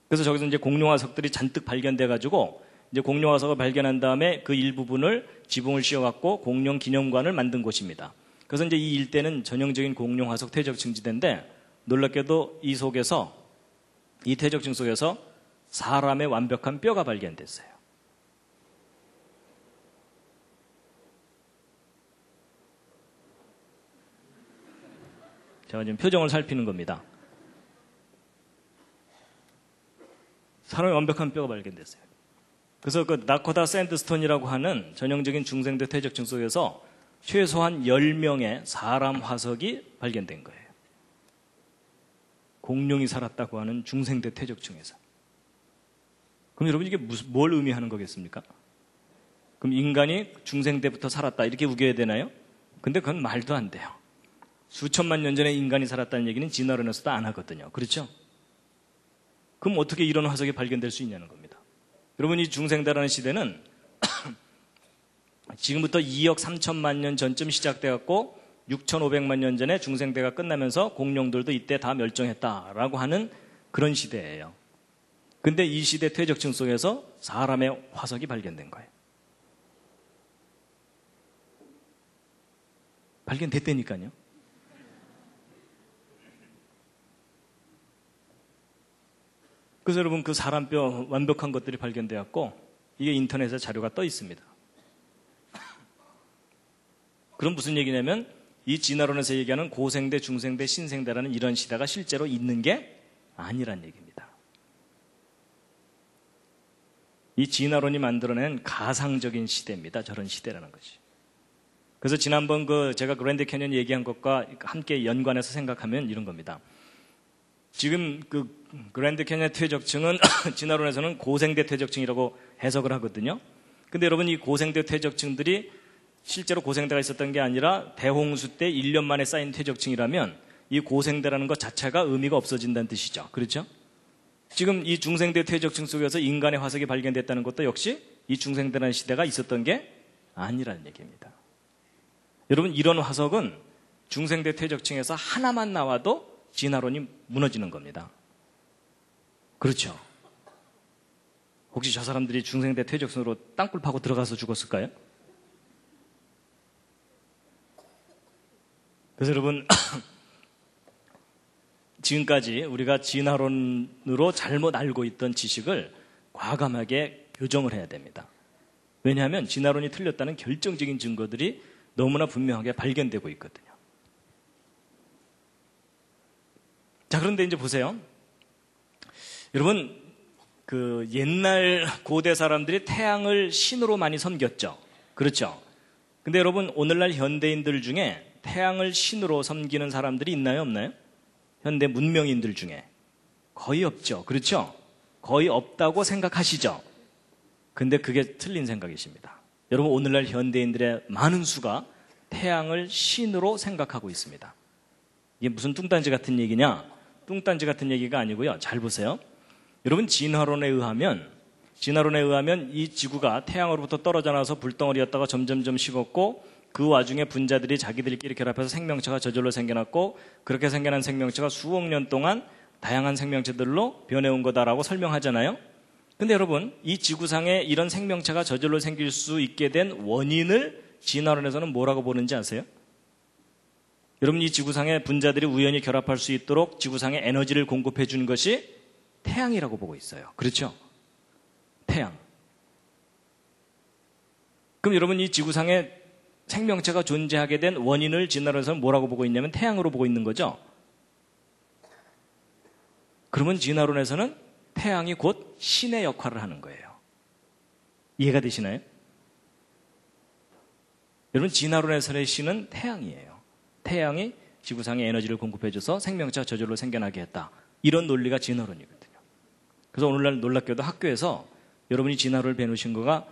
Speaker 2: 그래서 저기서 이제 공룡 화석들이 잔뜩 발견돼가지고 이제 공룡 화석을 발견한 다음에 그 일부분을 지붕을 씌워갖고 공룡 기념관을 만든 곳입니다. 그래서 이제 이 일대는 전형적인 공룡 화석 퇴적층 지대인데 놀랍게도 이 속에서, 이 퇴적층 속에서 사람의 완벽한 뼈가 발견됐어요. 제가 지금 표정을 살피는 겁니다. 사람의 완벽한 뼈가 발견됐어요. 그래서 그 나코다 샌드스톤이라고 하는 전형적인 중생대 퇴적층 속에서 최소한 10명의 사람 화석이 발견된 거예요. 공룡이 살았다고 하는 중생대 퇴적층에서. 그럼 여러분 이게 뭘 의미하는 거겠습니까? 그럼 인간이 중생대부터 살았다 이렇게 우겨야 되나요? 근데 그건 말도 안 돼요. 수천만 년 전에 인간이 살았다는 얘기는 진화론에서도 안 하거든요. 그렇죠? 그럼 어떻게 이런 화석이 발견될 수 있냐는 겁니다. 여러분 이 중생대라는 시대는 지금부터 2억 3천만 년 전쯤 시작돼갖고 6,500만 년 전에 중생대가 끝나면서 공룡들도 이때 다 멸종했다라고 하는 그런 시대예요. 근데 이 시대 퇴적층 속에서 사람의 화석이 발견된 거예요. 발견됐다니까요. 그래서 여러분 그 사람뼈 완벽한 것들이 발견되었고 이게 인터넷에 자료가 떠 있습니다. 그럼 무슨 얘기냐면 이 진화론에서 얘기하는 고생대, 중생대, 신생대라는 이런 시대가 실제로 있는 게 아니란 얘기입니다. 이 진화론이 만들어낸 가상적인 시대입니다. 저런 시대라는 것이. 그래서 지난번 제가 그랜드 캐년 얘기한 것과 함께 연관해서 생각하면 이런 겁니다. 지금 그랜드 캐년 퇴적층은 진화론에서는 고생대 퇴적층이라고 해석을 하거든요. 근데 여러분 이 고생대 퇴적층들이 실제로 고생대가 있었던 게 아니라 대홍수 때 1년 만에 쌓인 퇴적층이라면 이 고생대라는 것 자체가 의미가 없어진다는 뜻이죠. 그렇죠? 지금 이 중생대 퇴적층 속에서 인간의 화석이 발견됐다는 것도 역시 이 중생대라는 시대가 있었던 게 아니라는 얘기입니다. 여러분 이런 화석은 중생대 퇴적층에서 하나만 나와도 진화론이 무너지는 겁니다. 그렇죠? 혹시 저 사람들이 중생대 퇴적층으로 땅굴 파고 들어가서 죽었을까요? 그래서 여러분 지금까지 우리가 진화론으로 잘못 알고 있던 지식을 과감하게 교정을 해야 됩니다. 왜냐하면 진화론이 틀렸다는 결정적인 증거들이 너무나 분명하게 발견되고 있거든요. 자, 그런데 이제 보세요. 여러분, 옛날 고대 사람들이 태양을 신으로 많이 섬겼죠. 그렇죠? 근데 여러분, 오늘날 현대인들 중에 태양을 신으로 섬기는 사람들이 있나요, 없나요? 현대 문명인들 중에. 거의 없죠. 그렇죠? 거의 없다고 생각하시죠? 근데 그게 틀린 생각이십니다. 여러분, 오늘날 현대인들의 많은 수가 태양을 신으로 생각하고 있습니다. 이게 무슨 뚱딴지 같은 얘기냐? 뚱딴지 같은 얘기가 아니고요. 잘 보세요. 여러분, 진화론에 의하면 이 지구가 태양으로부터 떨어져 나와서 불덩어리였다가 점점점 식었고 그 와중에 분자들이 자기들끼리 결합해서 생명체가 저절로 생겨났고 그렇게 생겨난 생명체가 수억 년 동안 다양한 생명체들로 변해온 거다라고 설명하잖아요. 근데 여러분, 이 지구상에 이런 생명체가 저절로 생길 수 있게 된 원인을 진화론에서는 뭐라고 보는지 아세요? 여러분, 이 지구상의 분자들이 우연히 결합할 수 있도록 지구상에 에너지를 공급해 주는 것이 태양이라고 보고 있어요. 그렇죠? 태양. 그럼 여러분, 이 지구상에 생명체가 존재하게 된 원인을 진화론에서는 뭐라고 보고 있냐면 태양으로 보고 있는 거죠. 그러면 진화론에서는 태양이 곧 신의 역할을 하는 거예요. 이해가 되시나요? 여러분, 진화론에서의 신은 태양이에요. 태양이 지구상에 에너지를 공급해줘서 생명체가 저절로 생겨나게 했다. 이런 논리가 진화론이거든요. 그래서 오늘날 놀랍게도 학교에서 여러분이 진화론을 배우신 거가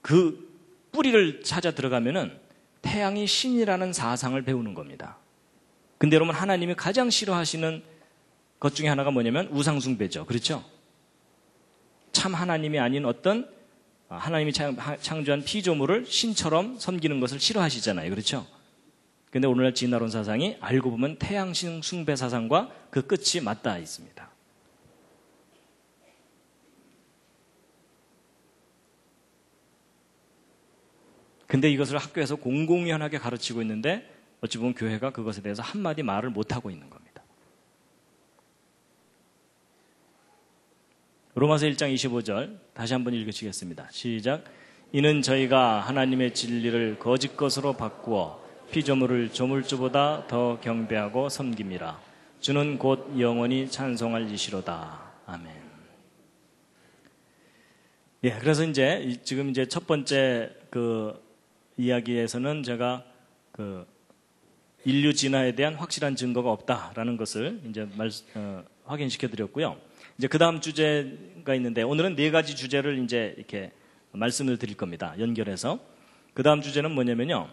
Speaker 2: 그 뿌리를 찾아 들어가면은 태양이 신이라는 사상을 배우는 겁니다. 근데 여러분, 하나님이 가장 싫어하시는 것 중에 하나가 뭐냐면 우상숭배죠. 그렇죠? 참 하나님이 아닌 어떤 하나님이 창조한 피조물을 신처럼 섬기는 것을 싫어하시잖아요. 그렇죠? 근데 오늘날 진화론 사상이 알고 보면 태양신 숭배 사상과 그 끝이 맞닿아 있습니다. 근데 이것을 학교에서 공공연하게 가르치고 있는데 어찌 보면 교회가 그것에 대해서 한마디 말을 못하고 있는 겁니다. 로마서 1장 25절 다시 한번 읽으시겠습니다. 시작. 이는 저희가 하나님의 진리를 거짓 것으로 바꾸어 피조물을 조물주보다 더 경배하고 섬김이라. 주는 곧 영원히 찬송할 이시로다. 아멘. 예, 그래서 이제 지금 이제 첫 번째 그 이야기에서는 제가 그 인류 진화에 대한 확실한 증거가 없다라는 것을 이제 확인시켜 드렸고요. 이제 그 다음 주제가 있는데 오늘은 네 가지 주제를 이제 이렇게 말씀을 드릴 겁니다. 연결해서. 그 다음 주제는 뭐냐면요.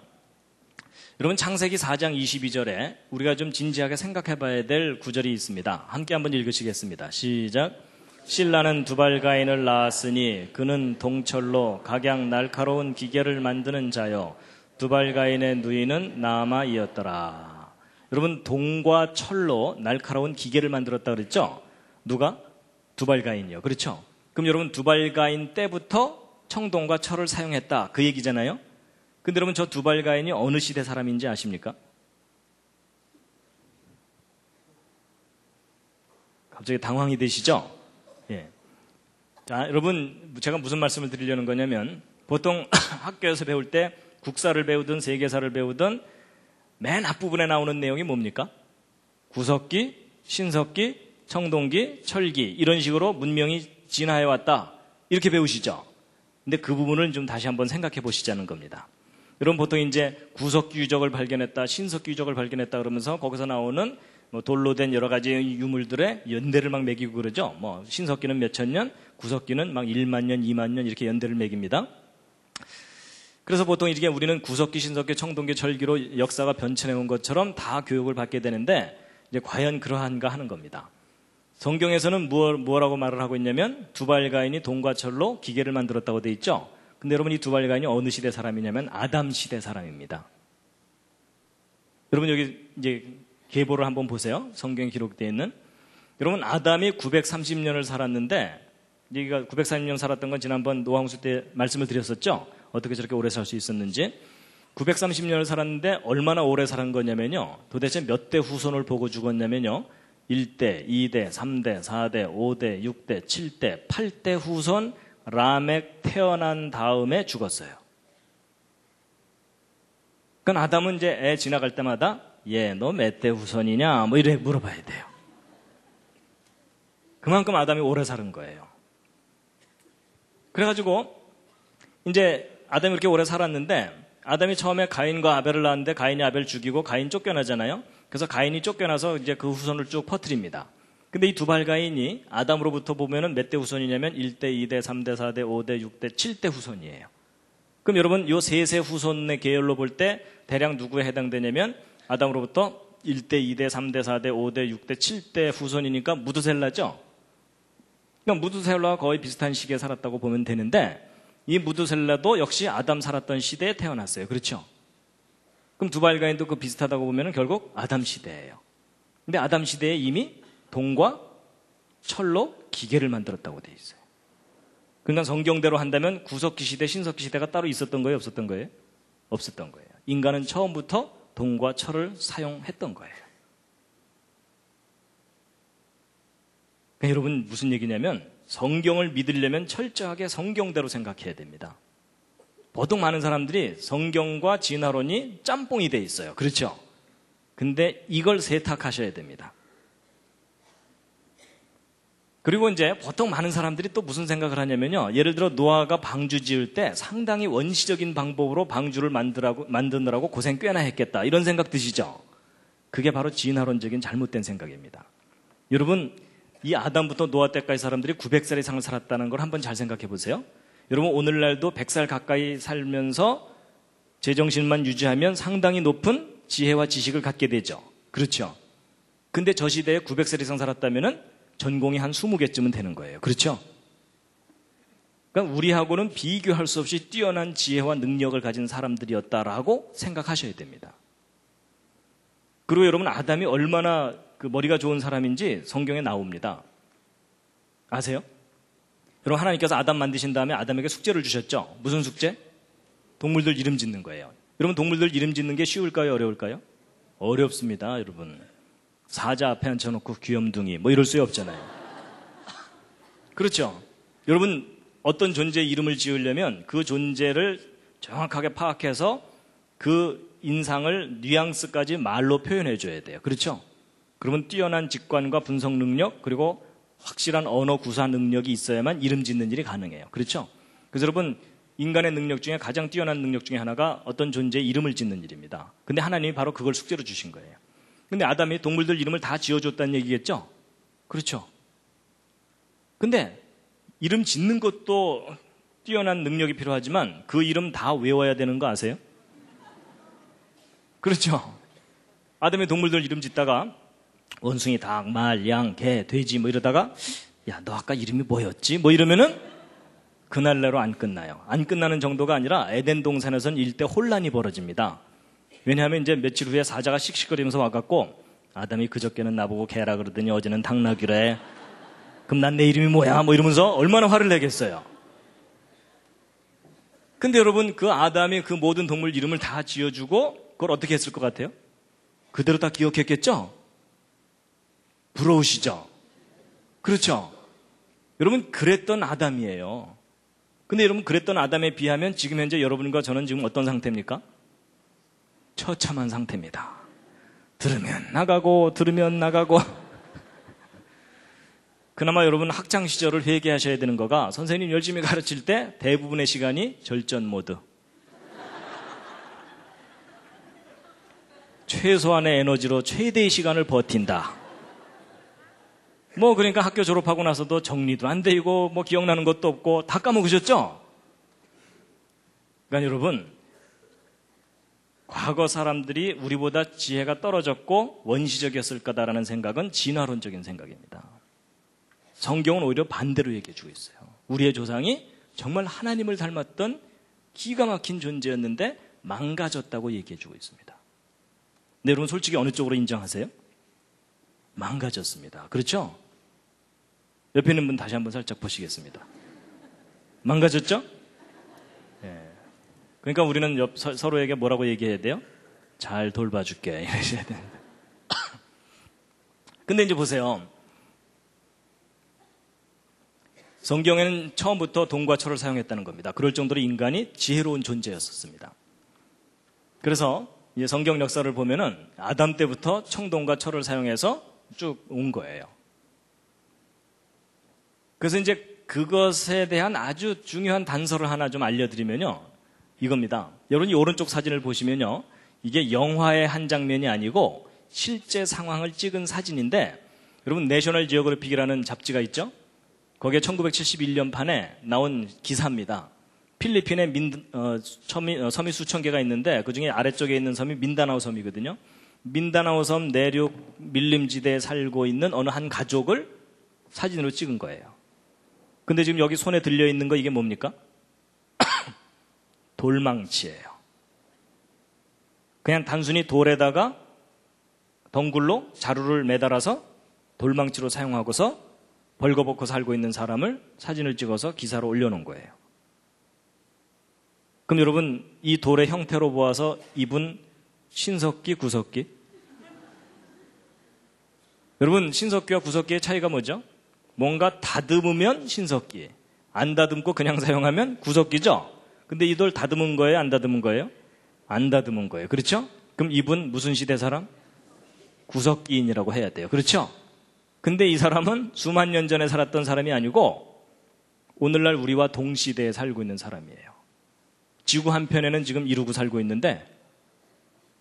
Speaker 2: 여러분 창세기 4장 22절에 우리가 좀 진지하게 생각해 봐야 될 구절이 있습니다. 함께 한번 읽으시겠습니다. 시작. 실라는 두발가인을 낳았으니 그는 동철로 각양 날카로운 기계를 만드는 자요 두발가인의 누이는 나아마이었더라. 여러분 동과 철로 날카로운 기계를 만들었다 그랬죠? 누가? 두발가인이요. 그렇죠? 그럼 여러분 두발가인 때부터 청동과 철을 사용했다 그 얘기잖아요. 근데 여러분 저 두발가인이 어느 시대 사람인지 아십니까? 갑자기 당황이 되시죠? 예. 자, 여러분 제가 무슨 말씀을 드리려는 거냐면 보통 학교에서 배울 때 국사를 배우든 세계사를 배우든 맨 앞부분에 나오는 내용이 뭡니까? 구석기, 신석기, 청동기, 철기 이런 식으로 문명이 진화해왔다 이렇게 배우시죠? 근데 그 부분을 좀 다시 한번 생각해 보시자는 겁니다. 여러분 보통 이제 구석기 유적을 발견했다, 신석기 유적을 발견했다 그러면서 거기서 나오는 뭐 돌로 된 여러 가지 유물들의 연대를 막 매기고 그러죠. 뭐 신석기는 몇천 년, 구석기는 막 1만 년, 2만 년 이렇게 연대를 매깁니다. 그래서 보통 이렇게 우리는 구석기, 신석기, 청동기, 철기로 역사가 변천해 온 것처럼 다 교육을 받게 되는데 이제 과연 그러한가 하는 겁니다. 성경에서는 뭐라고 말을 하고 있냐면 두발가인이 동과 철로 기계를 만들었다고 돼 있죠. 근데 여러분 이 두발가인이 어느 시대 사람이냐면 아담 시대 사람입니다. 여러분 여기 이제 계보를 한번 보세요. 성경에 기록되어 있는. 여러분 아담이 930년을 살았는데 여기가 930년 살았던 건 지난번 노아홍수 때 말씀을 드렸었죠. 어떻게 저렇게 오래 살 수 있었는지. 930년을 살았는데 얼마나 오래 살은 거냐면요. 도대체 몇 대 후손을 보고 죽었냐면요. 1대, 2대, 3대, 4대, 5대, 6대, 7대, 8대 후손 라멕 태어난 다음에 죽었어요. 그러니까 아담은 이제 애 지나갈 때마다 너 몇 대 후손이냐? 뭐 이래 물어봐야 돼요. 그만큼 아담이 오래 사는 거예요. 그래가지고 이제 아담이 이렇게 오래 살았는데 아담이 처음에 가인과 아벨을 낳았는데 가인이 아벨 죽이고 가인 쫓겨나잖아요. 그래서 가인이 쫓겨나서 이제 그 후손을 쭉 퍼뜨립니다. 근데 이 두발가인이 아담으로부터 보면은 몇 대 후손이냐면 1대, 2대, 3대, 4대, 5대, 6대, 7대 후손이에요. 그럼 여러분 요 세 후손의 계열로 볼 때 대략 누구에 해당되냐면 아담으로부터 1대, 2대, 3대, 4대, 5대, 6대, 7대 후손이니까 무드셀라죠. 그러니까 무드셀라와 거의 비슷한 시기에 살았다고 보면 되는데 이 무드셀라도 역시 아담 살았던 시대에 태어났어요. 그렇죠? 그럼 두발가인도 그 비슷하다고 보면 결국 아담 시대예요. 근데 아담 시대에 이미 동과 철로 기계를 만들었다고 돼 있어요. 그러니까 성경대로 한다면 구석기 시대, 신석기 시대가 따로 있었던 거예요? 없었던 거예요? 없었던 거예요. 인간은 처음부터 동과 철을 사용했던 거예요. 그러니까 여러분 무슨 얘기냐면 성경을 믿으려면 철저하게 성경대로 생각해야 됩니다. 보통 많은 사람들이 성경과 진화론이 짬뽕이 돼 있어요. 그렇죠? 근데 이걸 세탁하셔야 됩니다. 그리고 이제 보통 많은 사람들이 또 무슨 생각을 하냐면요. 예를 들어 노아가 방주 지을 때 상당히 원시적인 방법으로 방주를 만드느라고 고생 꽤나 했겠다. 이런 생각 드시죠? 그게 바로 진화론적인 잘못된 생각입니다. 여러분 이 아담부터 노아 때까지 사람들이 900살 이상을 살았다는 걸 한번 잘 생각해 보세요. 여러분 오늘날도 100살 가까이 살면서 제정신만 유지하면 상당히 높은 지혜와 지식을 갖게 되죠. 그렇죠? 근데 저 시대에 900살 이상 살았다면은 전공이 한 20개쯤은 되는 거예요. 그렇죠? 그러니까 우리하고는 비교할 수 없이 뛰어난 지혜와 능력을 가진 사람들이었다라고 생각하셔야 됩니다. 그리고 여러분 아담이 얼마나 그 머리가 좋은 사람인지 성경에 나옵니다. 아세요? 여러분 하나님께서 아담 만드신 다음에 아담에게 숙제를 주셨죠? 무슨 숙제? 동물들 이름 짓는 거예요. 여러분 동물들 이름 짓는 게 쉬울까요? 어려울까요? 어렵습니다. 여러분 사자 앞에 앉혀놓고 귀염둥이 뭐 이럴 수 없잖아요. 그렇죠. 여러분, 어떤 존재의 이름을 지으려면 그 존재를 정확하게 파악해서 그 인상을 뉘앙스까지 말로 표현해 줘야 돼요. 그렇죠? 그러면 뛰어난 직관과 분석 능력, 그리고 확실한 언어 구사 능력이 있어야만 이름 짓는 일이 가능해요. 그렇죠? 그래서 여러분, 인간의 능력 중에 가장 뛰어난 능력 중에 하나가 어떤 존재의 이름을 짓는 일입니다. 근데 하나님이 바로 그걸 숙제로 주신 거예요. 근데 아담이 동물들 이름을 다 지어줬다는 얘기겠죠? 그렇죠? 근데 이름 짓는 것도 뛰어난 능력이 필요하지만 그 이름 다 외워야 되는 거 아세요? 그렇죠? 아담이 동물들 이름 짓다가 원숭이, 닭, 말, 양, 개, 돼지 뭐 이러다가 야, 너 아까 이름이 뭐였지? 뭐 이러면은 그날내로 안 끝나요. 안 끝나는 정도가 아니라 에덴 동산에선 일대 혼란이 벌어집니다. 왜냐하면 이제 며칠 후에 사자가 씩씩거리면서 와갖고 아담이 그저께는 나보고 개라 그러더니 어제는 닭나귀래. 그럼 난 내 이름이 뭐야? 뭐 이러면서 얼마나 화를 내겠어요. 근데 여러분, 그 아담이 그 모든 동물 이름을 다 지어주고 그걸 어떻게 했을 것 같아요? 그대로 다 기억했겠죠? 부러우시죠? 그렇죠? 여러분, 그랬던 아담이에요. 근데 여러분, 그랬던 아담에 비하면 지금 현재 여러분과 저는 지금 어떤 상태입니까? 처참한 상태입니다. 들으면 나가고 들으면 나가고. 그나마 여러분 학창 시절을 회개하셔야 되는 거가 선생님 열심히 가르칠 때 대부분의 시간이 절전 모드. 최소한의 에너지로 최대의 시간을 버틴다. 뭐 그러니까 학교 졸업하고 나서도 정리도 안 되고 뭐 기억나는 것도 없고 다 까먹으셨죠? 그러니까 여러분, 과거 사람들이 우리보다 지혜가 떨어졌고 원시적이었을 거다라는 생각은 진화론적인 생각입니다. 성경은 오히려 반대로 얘기해 주고 있어요. 우리의 조상이 정말 하나님을 닮았던 기가 막힌 존재였는데 망가졌다고 얘기해 주고 있습니다. 근데 여러분 솔직히 어느 쪽으로 인정하세요? 망가졌습니다. 그렇죠? 옆에 있는 분 다시 한번 살짝 보시겠습니다. 망가졌죠? 네. 그러니까 우리는 서로에게 뭐라고 얘기해야 돼요? 잘 돌봐줄게 이러셔야 됩니다. 근데 이제 보세요. 성경에는 처음부터 동과 철을 사용했다는 겁니다. 그럴 정도로 인간이 지혜로운 존재였었습니다. 그래서 이제 성경 역사를 보면은 아담 때부터 청동과 철을 사용해서 쭉 온 거예요. 그래서 이제 그것에 대한 아주 중요한 단서를 하나 좀 알려드리면요. 이겁니다. 여러분 이 오른쪽 사진을 보시면요. 이게 영화의 한 장면이 아니고 실제 상황을 찍은 사진인데 여러분 내셔널 지오그래픽이라는 잡지가 있죠? 거기에 1971년 판에 나온 기사입니다. 필리핀에 섬이 수천 개가 있는데 그중에 아래쪽에 있는 섬이 민다나오 섬이거든요. 민다나오 섬 내륙 밀림지대에 살고 있는 어느 한 가족을 사진으로 찍은 거예요. 근데 지금 여기 손에 들려있는 거 이게 뭡니까? 돌망치예요. 그냥 단순히 돌에다가 덩굴로 자루를 매달아서 돌망치로 사용하고서 벌거벗고 살고 있는 사람을 사진을 찍어서 기사로 올려놓은 거예요. 그럼 여러분 이 돌의 형태로 보아서 이분 신석기, 구석기? 여러분 신석기와 구석기의 차이가 뭐죠? 뭔가 다듬으면 신석기, 안 다듬고 그냥 사용하면 구석기죠? 근데 이 돌 다듬은 거예요? 안 다듬은 거예요? 안 다듬은 거예요. 그렇죠? 그럼 이분 무슨 시대 사람? 구석기인이라고 해야 돼요. 그렇죠? 근데 이 사람은 수만 년 전에 살았던 사람이 아니고 오늘날 우리와 동시대에 살고 있는 사람이에요. 지구 한편에는 지금 이루고 살고 있는데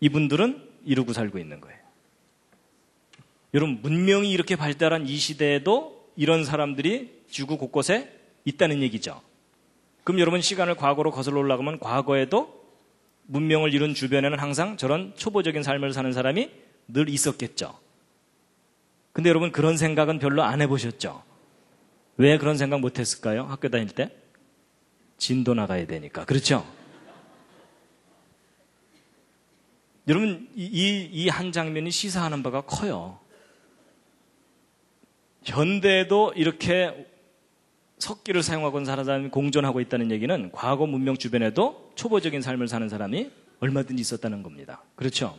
Speaker 2: 이분들은 이루고 살고 있는 거예요. 여러분 문명이 이렇게 발달한 이 시대에도 이런 사람들이 지구 곳곳에 있다는 얘기죠. 그럼 여러분 시간을 과거로 거슬러 올라가면 과거에도 문명을 이룬 주변에는 항상 저런 초보적인 삶을 사는 사람이 늘 있었겠죠. 근데 여러분 그런 생각은 별로 안 해보셨죠? 왜 그런 생각 못했을까요? 학교 다닐 때? 진도 나가야 되니까. 그렇죠? 여러분 이 한 장면이 시사하는 바가 커요. 현대에도 이렇게 석기를 사용하고 사는 사람이 공존하고 있다는 얘기는 과거 문명 주변에도 초보적인 삶을 사는 사람이 얼마든지 있었다는 겁니다. 그렇죠?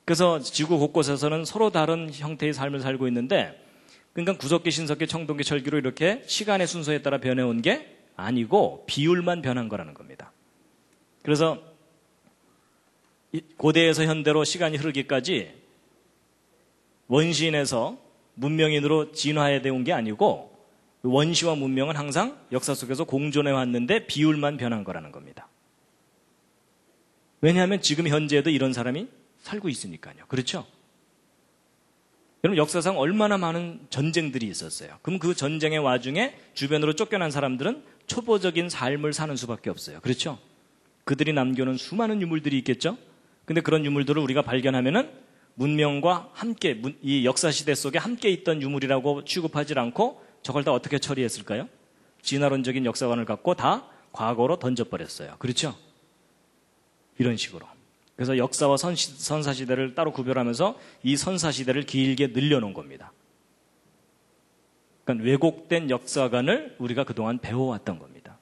Speaker 2: 그래서 지구 곳곳에서는 서로 다른 형태의 삶을 살고 있는데 그러니까 구석기, 신석기, 청동기, 철기로 이렇게 시간의 순서에 따라 변해온 게 아니고 비율만 변한 거라는 겁니다. 그래서 고대에서 현대로 시간이 흐르기까지 원시인에서 문명인으로 진화해 온 게 아니고 원시와 문명은 항상 역사 속에서 공존해 왔는데 비율만 변한 거라는 겁니다. 왜냐하면 지금 현재에도 이런 사람이 살고 있으니까요. 그렇죠? 여러분 역사상 얼마나 많은 전쟁들이 있었어요. 그럼 그 전쟁의 와중에 주변으로 쫓겨난 사람들은 초보적인 삶을 사는 수밖에 없어요. 그렇죠? 그들이 남겨놓은 수많은 유물들이 있겠죠? 근데 그런 유물들을 우리가 발견하면은 문명과 함께 이 역사시대 속에 함께 있던 유물이라고 취급하지 않고 저걸 다 어떻게 처리했을까요? 진화론적인 역사관을 갖고 다 과거로 던져버렸어요. 그렇죠? 이런 식으로. 그래서 역사와 선사시대를 따로 구별하면서 이 선사시대를 길게 늘려놓은 겁니다. 그러니까 왜곡된 역사관을 우리가 그동안 배워왔던 겁니다.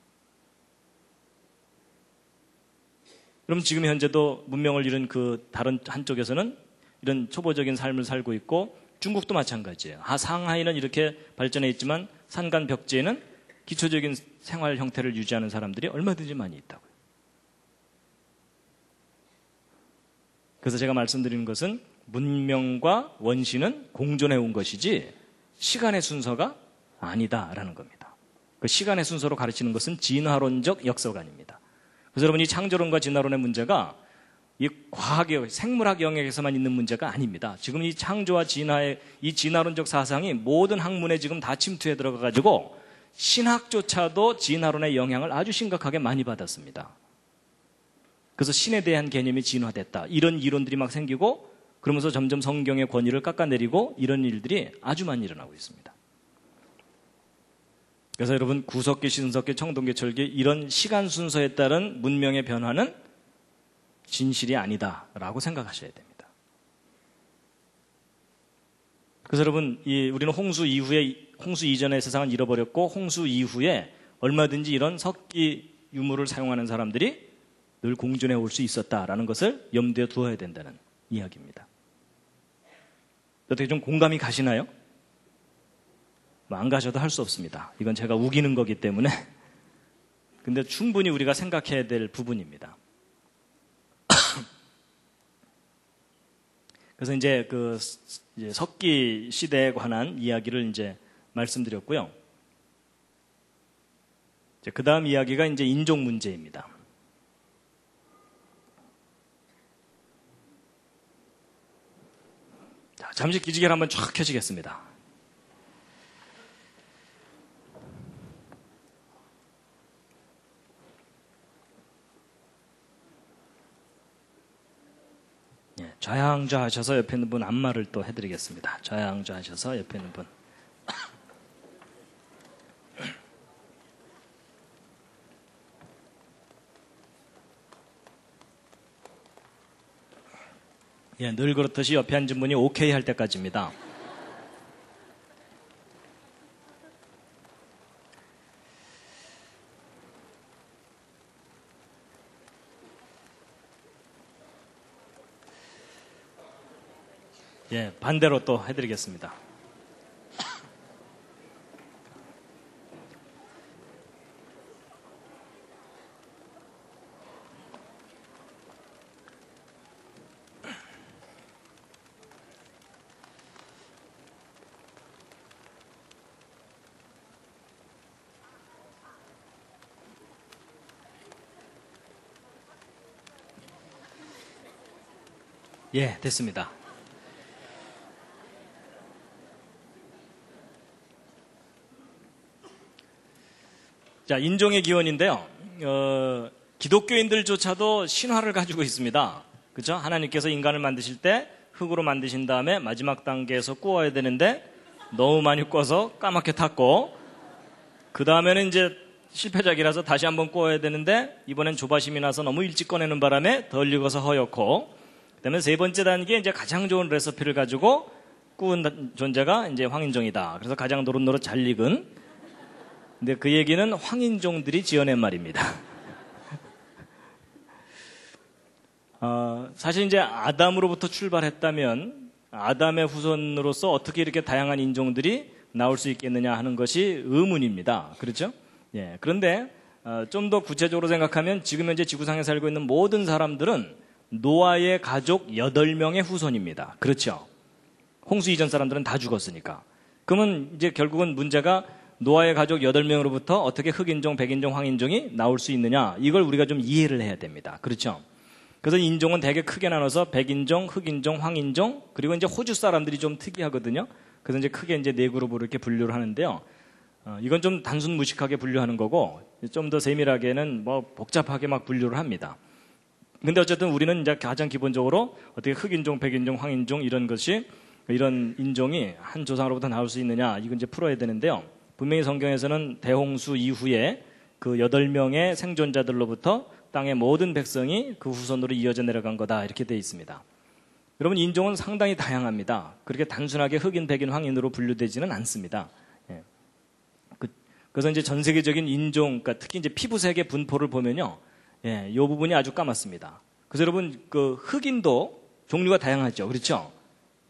Speaker 2: 그럼 지금 현재도 문명을 잃은 그 다른 한쪽에서는 이런 초보적인 삶을 살고 있고 중국도 마찬가지예요. 상하이는 이렇게 발전해 있지만 산간 벽지에는 기초적인 생활 형태를 유지하는 사람들이 얼마든지 많이 있다고요. 그래서 제가 말씀드리는 것은 문명과 원시는 공존해 온 것이지 시간의 순서가 아니다라는 겁니다. 그 시간의 순서로 가르치는 것은 진화론적 역사관입니다. 그래서 여러분 이 창조론과 진화론의 문제가 이 과학의 생물학 영역에서만 있는 문제가 아닙니다. 지금 이 창조와 진화의 이 진화론적 사상이 모든 학문에 지금 다 침투해 들어가 가지고 신학조차도 진화론의 영향을 아주 심각하게 많이 받았습니다. 그래서 신에 대한 개념이 진화됐다. 이런 이론들이 막 생기고 그러면서 점점 성경의 권위를 깎아내리고 이런 일들이 아주 많이 일어나고 있습니다. 그래서 여러분 구석기, 신석기, 청동기, 철기 이런 시간 순서에 따른 문명의 변화는 진실이 아니다라고 생각하셔야 됩니다. 그래서 여러분 우리는 홍수 이전의 세상은 잃어버렸고 홍수 이후에 얼마든지 이런 석기 유물을 사용하는 사람들이 늘 공존해 올 수 있었다라는 것을 염두에 두어야 된다는 이야기입니다. 어떻게 좀 공감이 가시나요? 안 가셔도 할 수 없습니다. 이건 제가 우기는 거기 때문에. 근데 충분히 우리가 생각해야 될 부분입니다. 그래서 이제 이제 석기 시대에 관한 이야기를 이제 말씀드렸고요. 그 다음 이야기가 이제 인종 문제입니다. 자, 잠시 기지개를 한번 쫙 켜시겠습니다. 좌양좌 하셔서 옆에 있는 분 안마를 또 해드리겠습니다. 좌양좌 하셔서 옆에 있는 분. 예, 늘 그렇듯이 옆에 앉은 분이 오케이 할 때까지입니다. 예, 반대로 또 해드리겠습니다. 예, 됐습니다. 자, 인종의 기원인데요. 기독교인들조차도 신화를 가지고 있습니다. 그렇죠? 하나님께서 인간을 만드실 때 흙으로 만드신 다음에 마지막 단계에서 구워야 되는데 너무 많이 구워서 까맣게 탔고 그 다음에는 이제 실패작이라서 다시 한번 구워야 되는데 이번엔 조바심이 나서 너무 일찍 꺼내는 바람에 덜 익어서 허옇고 그 다음에 세 번째 단계 이제 가장 좋은 레시피를 가지고 구운 존재가 이제 황인종이다. 그래서 가장 노릇노릇 잘 익은 근데 그 얘기는 황인종들이 지어낸 말입니다. 사실 이제 아담으로부터 출발했다면 아담의 후손으로서 어떻게 이렇게 다양한 인종들이 나올 수 있겠느냐 하는 것이 의문입니다. 그렇죠? 예. 그런데 좀 더 구체적으로 생각하면 지금 현재 지구상에 살고 있는 모든 사람들은 노아의 가족 8명의 후손입니다. 그렇죠? 홍수 이전 사람들은 다 죽었으니까. 그러면 이제 결국은 문제가 노아의 가족 8명으로부터 어떻게 흑인종, 백인종, 황인종이 나올 수 있느냐, 이걸 우리가 좀 이해를 해야 됩니다. 그렇죠? 그래서 인종은 되게 크게 나눠서 백인종, 흑인종, 황인종, 그리고 이제 호주 사람들이 좀 특이하거든요. 그래서 이제 크게 이제 4그룹으로 이렇게 분류를 하는데요. 이건 좀 단순 무식하게 분류하는 거고, 좀 더 세밀하게는 뭐 복잡하게 막 분류를 합니다. 근데 어쨌든 우리는 이제 가장 기본적으로 어떻게 흑인종, 백인종, 황인종 이런 것이, 이런 인종이 한 조상으로부터 나올 수 있느냐, 이건 이제 풀어야 되는데요. 분명히 성경에서는 대홍수 이후에 그 8명의 생존자들로부터 땅의 모든 백성이 그 후손으로 이어져 내려간 거다, 이렇게 되어 있습니다. 여러분, 인종은 상당히 다양합니다. 그렇게 단순하게 흑인, 백인, 황인으로 분류되지는 않습니다. 예. 그래서 이제 전 세계적인 인종, 그러니까 특히 이제 피부색의 분포를 보면요, 예, 이 부분이 아주 까맣습니다. 그래서 여러분, 그 흑인도 종류가 다양하죠, 그렇죠?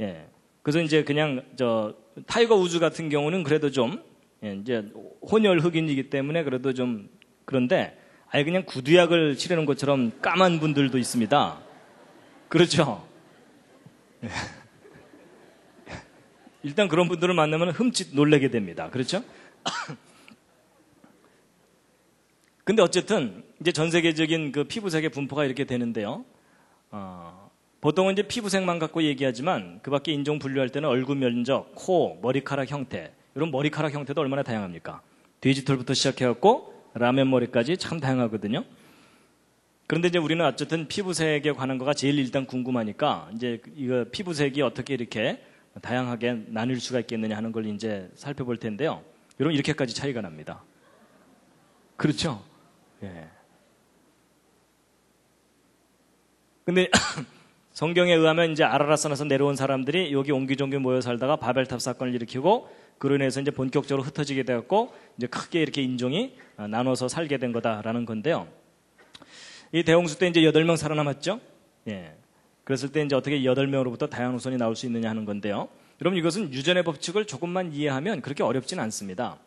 Speaker 2: 예. 그래서 이제 그냥 타이거 우즈 같은 경우는 그래도 좀, 예, 이제 혼혈 흑인이기 때문에 그래도 좀 그런데, 아예 그냥 구두약을 칠해놓은 것처럼 까만 분들도 있습니다. 그렇죠? 예. 일단 그런 분들을 만나면 흠칫 놀라게 됩니다. 그렇죠? 근데 어쨌든 이제 전 세계적인 그 피부색의 분포가 이렇게 되는데요. 보통은 이제 피부색만 갖고 얘기하지만 그 밖에 인종 분류할 때는 얼굴 면적, 코, 머리카락 형태, 이런 머리카락 형태도 얼마나 다양합니까? 돼지털부터 시작해갖고 라면 머리까지 참 다양하거든요. 그런데 이제 우리는 어쨌든 피부색에 관한 거가 제일 일단 궁금하니까 이제 이거 피부색이 어떻게 이렇게 다양하게 나뉠 수가 있겠느냐 하는 걸 이제 살펴볼 텐데요. 여러분, 이렇게까지 차이가 납니다. 그렇죠? 예. 근데 성경에 의하면 이제 아라라산에서 내려온 사람들이 여기 옹기종기 모여 살다가 바벨탑 사건을 일으키고 그로 인해서 이제 본격적으로 흩어지게 되었고 이제 크게 이렇게 인종이 나눠서 살게 된 거다라는 건데요. 이 대홍수 때 이제 8명 살아남았죠? 예. 그랬을 때 이제 어떻게 8명으로부터 다양한 후손이 나올 수 있느냐 하는 건데요. 여러분, 이것은 유전의 법칙을 조금만 이해하면 그렇게 어렵지는 않습니다.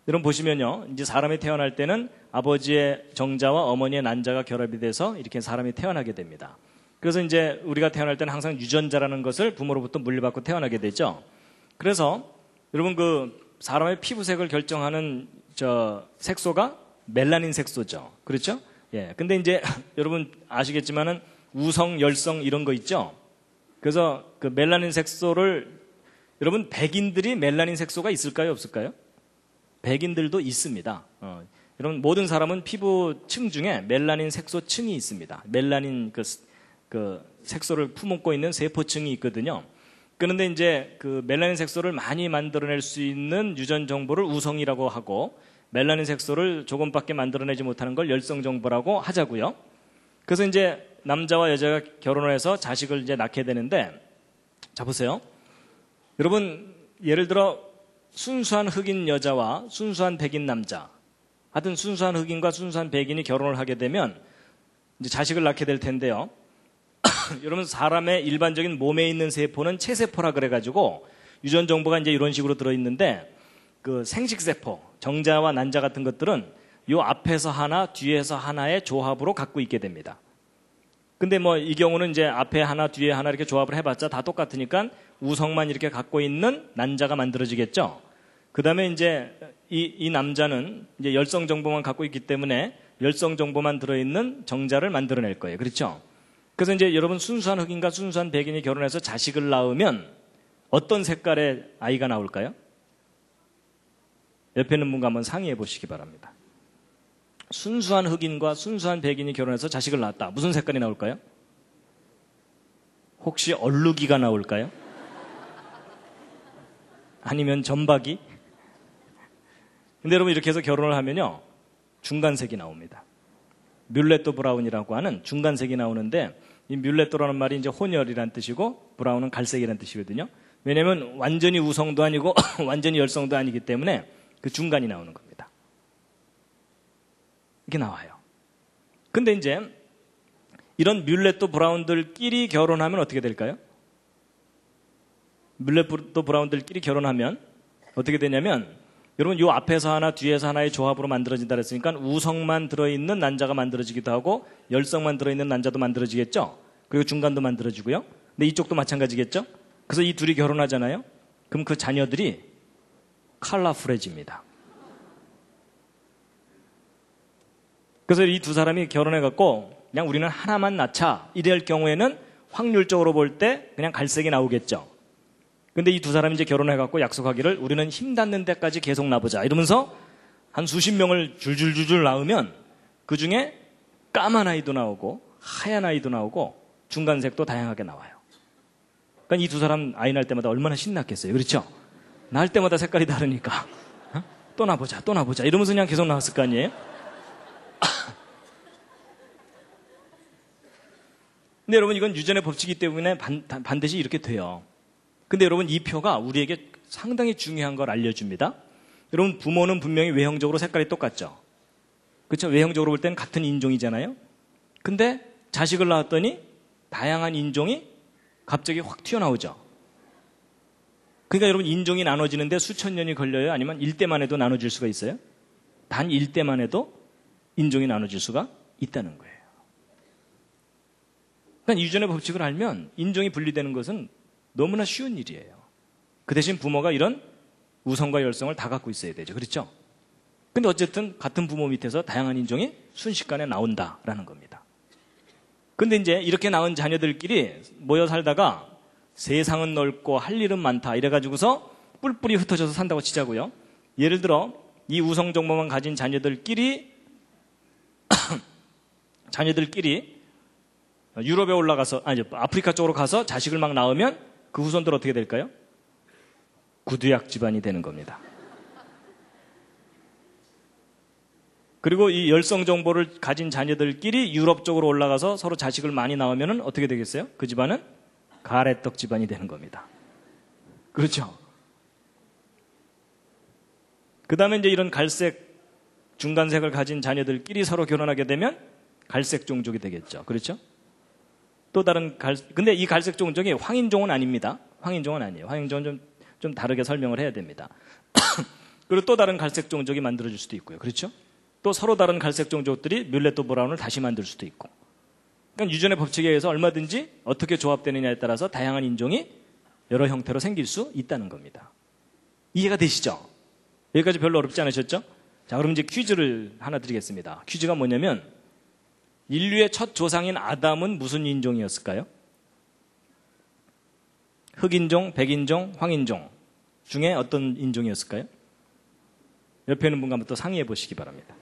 Speaker 2: 여러분 보시면요, 이제 사람이 태어날 때는 아버지의 정자와 어머니의 난자가 결합이 돼서 이렇게 사람이 태어나게 됩니다. 그래서 이제 우리가 태어날 때는 항상 유전자라는 것을 부모로부터 물려받고 태어나게 되죠. 그래서 여러분, 그 사람의 피부색을 결정하는 색소가 멜라닌 색소죠. 그렇죠? 예. 근데 이제 여러분 아시겠지만은 우성, 열성 이런 거 있죠. 그래서 그 멜라닌 색소를, 여러분 백인들이 멜라닌 색소가 있을까요, 없을까요? 백인들도 있습니다. 여러분, 모든 사람은 피부층 중에 멜라닌 색소층이 있습니다. 멜라닌 그 색소를 품고 있는 세포층이 있거든요. 그런데 이제 그 멜라닌 색소를 많이 만들어낼 수 있는 유전 정보를 우성이라고 하고, 멜라닌 색소를 조금밖에 만들어내지 못하는 걸 열성 정보라고 하자고요. 그래서 이제 남자와 여자가 결혼을 해서 자식을 이제 낳게 되는데, 자 보세요. 여러분, 예를 들어 순수한 흑인 여자와 순수한 백인 남자, 하여튼 순수한 흑인과 순수한 백인이 결혼을 하게 되면 이제 자식을 낳게 될 텐데요. 여러분, 사람의 일반적인 몸에 있는 세포는 체세포라 그래가지고 유전 정보가 이제 이런 식으로 들어있는데, 그 생식세포, 정자와 난자 같은 것들은 요 앞에서 하나, 뒤에서 하나의 조합으로 갖고 있게 됩니다. 근데 뭐 이 경우는 이제 앞에 하나, 뒤에 하나 이렇게 조합을 해봤자 다 똑같으니까 우성만 이렇게 갖고 있는 난자가 만들어지겠죠. 그 다음에 이제 이 남자는 이제 열성 정보만 갖고 있기 때문에 열성 정보만 들어있는 정자를 만들어낼 거예요. 그렇죠? 그래서 이제 여러분, 순수한 흑인과 순수한 백인이 결혼해서 자식을 낳으면 어떤 색깔의 아이가 나올까요? 옆에 있는 분과 한번 상의해 보시기 바랍니다. 순수한 흑인과 순수한 백인이 결혼해서 자식을 낳았다. 무슨 색깔이 나올까요? 혹시 얼룩이가 나올까요? 아니면 점박이? 근데 여러분, 이렇게 해서 결혼을 하면요, 중간색이 나옵니다. 뮬레토 브라운이라고 하는 중간색이 나오는데, 이 뮬레토라는 말이 이제 혼혈이란 뜻이고 브라운은 갈색이란 뜻이거든요. 왜냐하면 완전히 우성도 아니고 완전히 열성도 아니기 때문에 그 중간이 나오는 겁니다. 이렇게 나와요. 근데 이제 이런 뮬레토 브라운들끼리 결혼하면 어떻게 될까요? 뮬레토 브라운들끼리 결혼하면 어떻게 되냐면 여러분 요 앞에서 하나 뒤에서 하나의 조합으로 만들어진다 그랬으니까 우성만 들어있는 난자가 만들어지기도 하고 열성만 들어있는 난자도 만들어지겠죠. 그리고 중간도 만들어지고요. 근데 이쪽도 마찬가지겠죠. 그래서 이 둘이 결혼하잖아요. 그럼 그 자녀들이 컬러풀해집니다. 그래서 이 두 사람이 결혼해갖고 그냥 우리는 하나만 낳자 이럴 경우에는 확률적으로 볼 때 그냥 갈색이 나오겠죠. 근데 이 두 사람이 이제 결혼해갖고 약속하기를 우리는 힘 닿는 데까지 계속 낳아보자 이러면서 한 수십 명을 줄줄줄줄 낳으면 그 중에 까만 아이도 나오고 하얀 아이도 나오고 중간색도 다양하게 나와요. 그러니까 이 두 사람 아이 낳을 때마다 얼마나 신났겠어요. 그렇죠? 낳을 때마다 색깔이 다르니까 또 낳아보자 또 낳아보자 이러면서 그냥 계속 나왔을 거 아니에요. 근데 여러분 이건 유전의 법칙이기 때문에 반드시 이렇게 돼요. 근데 여러분 이 표가 우리에게 상당히 중요한 걸 알려줍니다. 여러분 부모는 분명히 외형적으로 색깔이 똑같죠. 그렇죠? 외형적으로 볼 때는 같은 인종이잖아요. 근데 자식을 낳았더니 다양한 인종이 갑자기 확 튀어나오죠. 그러니까 여러분 인종이 나눠지는데 수천 년이 걸려요? 아니면 일대만 해도 나눠질 수가 있어요? 단 일대만 해도 인종이 나눠질 수가 있다는 거예요. 그러니까 유전의 법칙을 알면 인종이 분리되는 것은 너무나 쉬운 일이에요. 그 대신 부모가 이런 우성과 열성을 다 갖고 있어야 되죠. 그렇죠? 근데 어쨌든 같은 부모 밑에서 다양한 인종이 순식간에 나온다라는 겁니다. 근데 이제 이렇게 낳은 자녀들끼리 모여 살다가 세상은 넓고 할 일은 많다 이래가지고서 뿔뿔이 흩어져서 산다고 치자고요. 예를 들어 이 우성 정보만 가진 자녀들끼리 유럽에 올라가서 아프리카 쪽으로 가서 자식을 막 낳으면 그 후손들 어떻게 될까요? 구두약 집안이 되는 겁니다. 그리고 이 열성 정보를 가진 자녀들끼리 유럽 쪽으로 올라가서 서로 자식을 많이 낳으면 어떻게 되겠어요? 그 집안은 가래떡 집안이 되는 겁니다. 그렇죠? 그 다음에 이제 이런 갈색, 중간색을 가진 자녀들끼리 서로 결혼하게 되면 갈색 종족이 되겠죠. 그렇죠? 또 다른 근데 이 갈색 종족이 황인종은 아닙니다. 황인종은 아니에요. 황인종은 좀 다르게 설명을 해야 됩니다. 그리고 또 다른 갈색 종족이 만들어질 수도 있고요. 그렇죠? 또 서로 다른 갈색 종족들이 뮬레토 브라운을 다시 만들 수도 있고. 그러니까 유전의 법칙에 의해서 얼마든지 어떻게 조합되느냐에 따라서 다양한 인종이 여러 형태로 생길 수 있다는 겁니다. 이해가 되시죠? 여기까지 별로 어렵지 않으셨죠? 자, 그럼 이제 퀴즈를 하나 드리겠습니다. 퀴즈가 뭐냐면 인류의 첫 조상인 아담은 무슨 인종이었을까요? 흑인종, 백인종, 황인종 중에 어떤 인종이었을까요? 옆에 있는 분과 한번 또 상의해 보시기 바랍니다.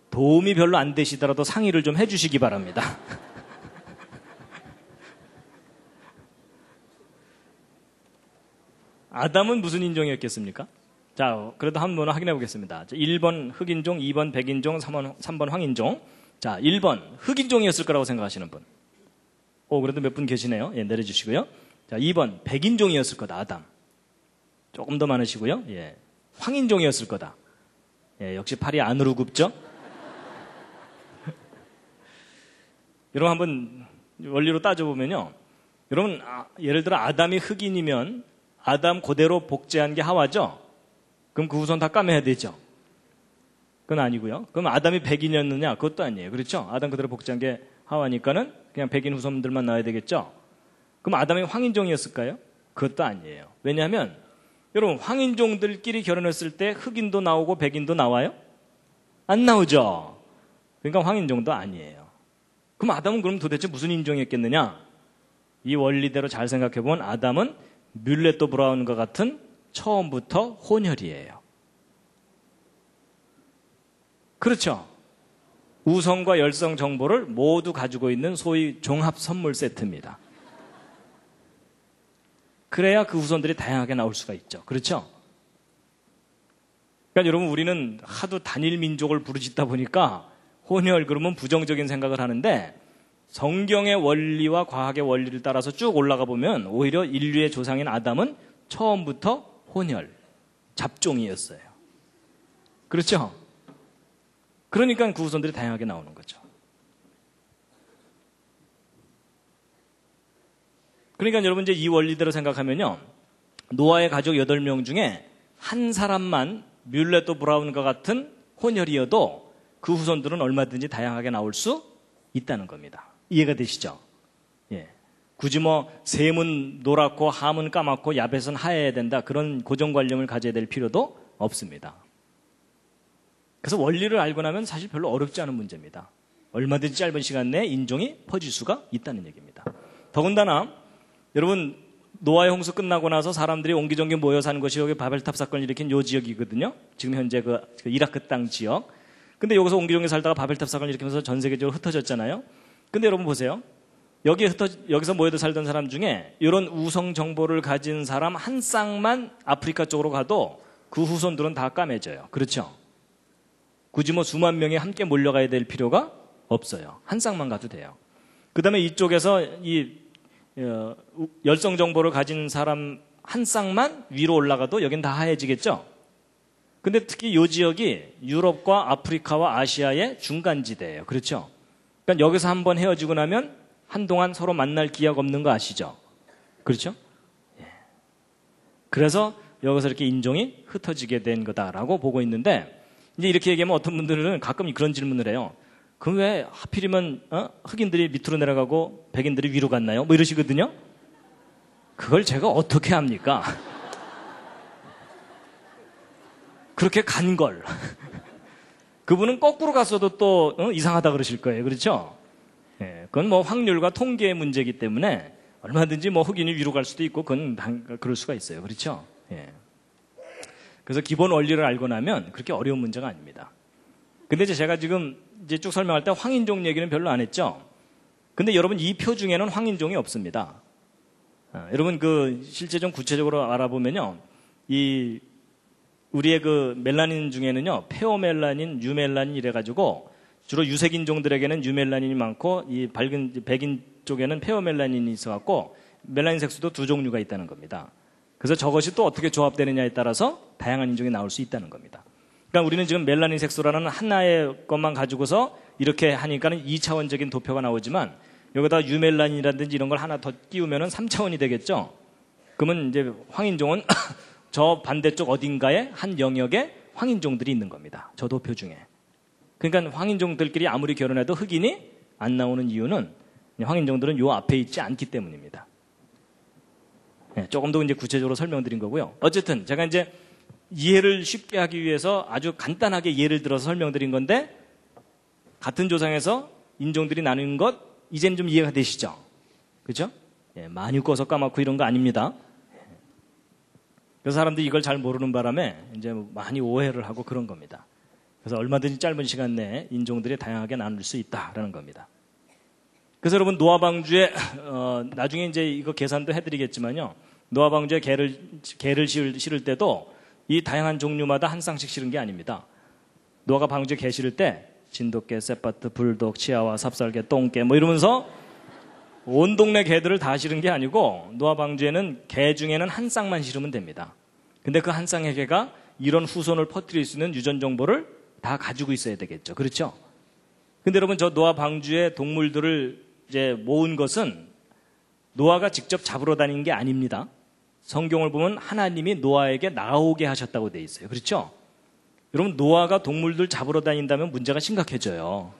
Speaker 2: 도움이 별로 안 되시더라도 상의를 좀 해주시기 바랍니다. 아담은 무슨 인종이었겠습니까? 자, 그래도 한번 확인해 보겠습니다. 1번 흑인종, 2번 백인종, 3번 황인종. 자, 1번 흑인종이었을 거라고 생각하시는 분. 그래도 몇 분 계시네요. 예, 내려주시고요. 자, 2번 백인종이었을 거다, 아담. 조금 더 많으시고요. 예, 황인종이었을 거다. 예, 역시 팔이 안으로 굽죠? 여러분 한번 원리로 따져보면요. 여러분, 예를 들어 아담이 흑인이면 아담 그대로 복제한 게 하와죠? 그럼 그 후손 다 까매야 되죠? 그건 아니고요. 그럼 아담이 백인이었느냐? 그것도 아니에요. 그렇죠? 아담 그대로 복제한 게 하와니까는 그냥 백인 후손들만 나와야 되겠죠? 그럼 아담이 황인종이었을까요? 그것도 아니에요. 왜냐하면 여러분 황인종들끼리 결혼했을 때 흑인도 나오고 백인도 나와요? 안 나오죠? 그러니까 황인종도 아니에요. 그럼 아담은 그럼 도대체 무슨 인종이었겠느냐? 이 원리대로 잘 생각해보면 아담은 뮬레토 브라운과 같은 처음부터 혼혈이에요. 그렇죠? 우성과 열성 정보를 모두 가지고 있는 소위 종합 선물 세트입니다. 그래야 그 후손들이 다양하게 나올 수가 있죠. 그렇죠? 그러니까 여러분 우리는 하도 단일 민족을 부르짖다 보니까 혼혈 그러면 부정적인 생각을 하는데 성경의 원리와 과학의 원리를 따라서 쭉 올라가 보면 오히려 인류의 조상인 아담은 처음부터 혼혈, 잡종이었어요. 그렇죠? 그러니까 그 후손들이 다양하게 나오는 거죠. 그러니까 여러분 이제 이 원리대로 생각하면요. 노아의 가족 8명 중에 한 사람만 뮬레토 브라운과 같은 혼혈이어도 그 후손들은 얼마든지 다양하게 나올 수 있다는 겁니다. 이해가 되시죠? 예. 굳이 뭐 셈은 노랗고 함은 까맣고 야벳은 하얘야 된다. 그런 고정관념을 가져야 될 필요도 없습니다. 그래서 원리를 알고 나면 사실 별로 어렵지 않은 문제입니다. 얼마든지 짧은 시간 내에 인종이 퍼질 수가 있다는 얘기입니다. 더군다나 여러분 노아의 홍수 끝나고 나서 사람들이 옹기종기 모여 사는 것이 여기 바벨탑 사건을 일으킨 요 지역이거든요. 지금 현재 그 이라크 땅 지역. 근데 여기서 옹기종기 살다가 바벨탑 사건을 일으키면서 전 세계적으로 흩어졌잖아요. 근데 여러분 보세요. 여기서 모여 살던 사람 중에 이런 우성 정보를 가진 사람 한 쌍만 아프리카 쪽으로 가도 그 후손들은 다 까매져요. 그렇죠? 굳이 뭐 수만 명이 함께 몰려가야 될 필요가 없어요. 한 쌍만 가도 돼요. 그 다음에 이쪽에서 이 열성 정보를 가진 사람 한 쌍만 위로 올라가도 여긴 다 하얘지겠죠? 근데 특히 이 지역이 유럽과 아프리카와 아시아의 중간지대예요. 그렇죠? 그러니까 여기서 한번 헤어지고 나면 한동안 서로 만날 기회가 없는 거 아시죠? 그렇죠? 예. 그래서 여기서 이렇게 인종이 흩어지게 된 거다라고 보고 있는데 이제 이렇게 얘기하면 어떤 분들은 가끔 그런 질문을 해요. 그럼 왜 하필이면 흑인들이 밑으로 내려가고 백인들이 위로 갔나요? 뭐 이러시거든요. 그걸 제가 어떻게 합니까? 그렇게 간 걸. 그분은 거꾸로 갔어도 또 이상하다 그러실 거예요. 그렇죠? 예, 그건 뭐 확률과 통계의 문제이기 때문에 얼마든지 뭐 흑인이 위로 갈 수도 있고 그건 그럴 수가 있어요. 그렇죠? 예. 그래서 기본 원리를 알고 나면 그렇게 어려운 문제가 아닙니다. 근데 제가 지금 이제 쭉 설명할 때 황인종 얘기는 별로 안 했죠. 근데 여러분 이 표 중에는 황인종이 없습니다. 여러분 그 실제 좀 구체적으로 알아보면요. 이 우리의 그 멜라닌 중에는요. 페오멜라닌, 유멜라닌 이래가지고 주로 유색인종들에게는 유멜라닌이 많고 이 밝은 백인 쪽에는 페오멜라닌이 있어갖고 멜라닌 색소도 두 종류가 있다는 겁니다. 그래서 저것이 또 어떻게 조합되느냐에 따라서 다양한 인종이 나올 수 있다는 겁니다. 그러니까 우리는 지금 멜라닌 색소라는 하나의 것만 가지고서 이렇게 하니까는 2차원적인 도표가 나오지만 여기다 유멜라닌이라든지 이런 걸 하나 더 끼우면은 3차원이 되겠죠. 그러면 이제 황인종은 저 반대쪽 어딘가에 한 영역에 황인종들이 있는 겁니다. 저 도표 중에. 그러니까 황인종들끼리 아무리 결혼해도 흑인이 안 나오는 이유는 황인종들은 요 앞에 있지 않기 때문입니다. 네, 조금 더 이제 구체적으로 설명드린 거고요. 어쨌든 제가 이제 이해를 쉽게 하기 위해서 아주 간단하게 예를 들어서 설명드린 건데 같은 조상에서 인종들이 나누는 것 이제는 좀 이해가 되시죠? 그렇죠? 예, 많이 꺼서 까맣고 이런 거 아닙니다. 그래서 사람들이 이걸 잘 모르는 바람에 이제 많이 오해를 하고 그런 겁니다. 그래서 얼마든지 짧은 시간 내에 인종들이 다양하게 나눌 수 있다라는 겁니다. 그래서 여러분 노아 방주에 나중에 이제 이거 계산도 해드리겠지만요. 노아 방주에 개를 실을 때도 이 다양한 종류마다 한 쌍씩 실은 게 아닙니다. 노아가 방주에 개 실을 때 진돗개, 세파트, 불독, 치아와, 삽살개, 똥개 뭐 이러면서 온 동네 개들을 다 실은 게 아니고 노아 방주에는 개 중에는 한 쌍만 실으면 됩니다. 근데 그 한 쌍의 개가 이런 후손을 퍼뜨릴 수 있는 유전 정보를 다 가지고 있어야 되겠죠. 그렇죠? 근데 여러분 저 노아 방주의 동물들을 이제 모은 것은 노아가 직접 잡으러 다닌 게 아닙니다. 성경을 보면 하나님이 노아에게 나오게 하셨다고 돼 있어요. 그렇죠? 여러분 노아가 동물들 잡으러 다닌다면 문제가 심각해져요.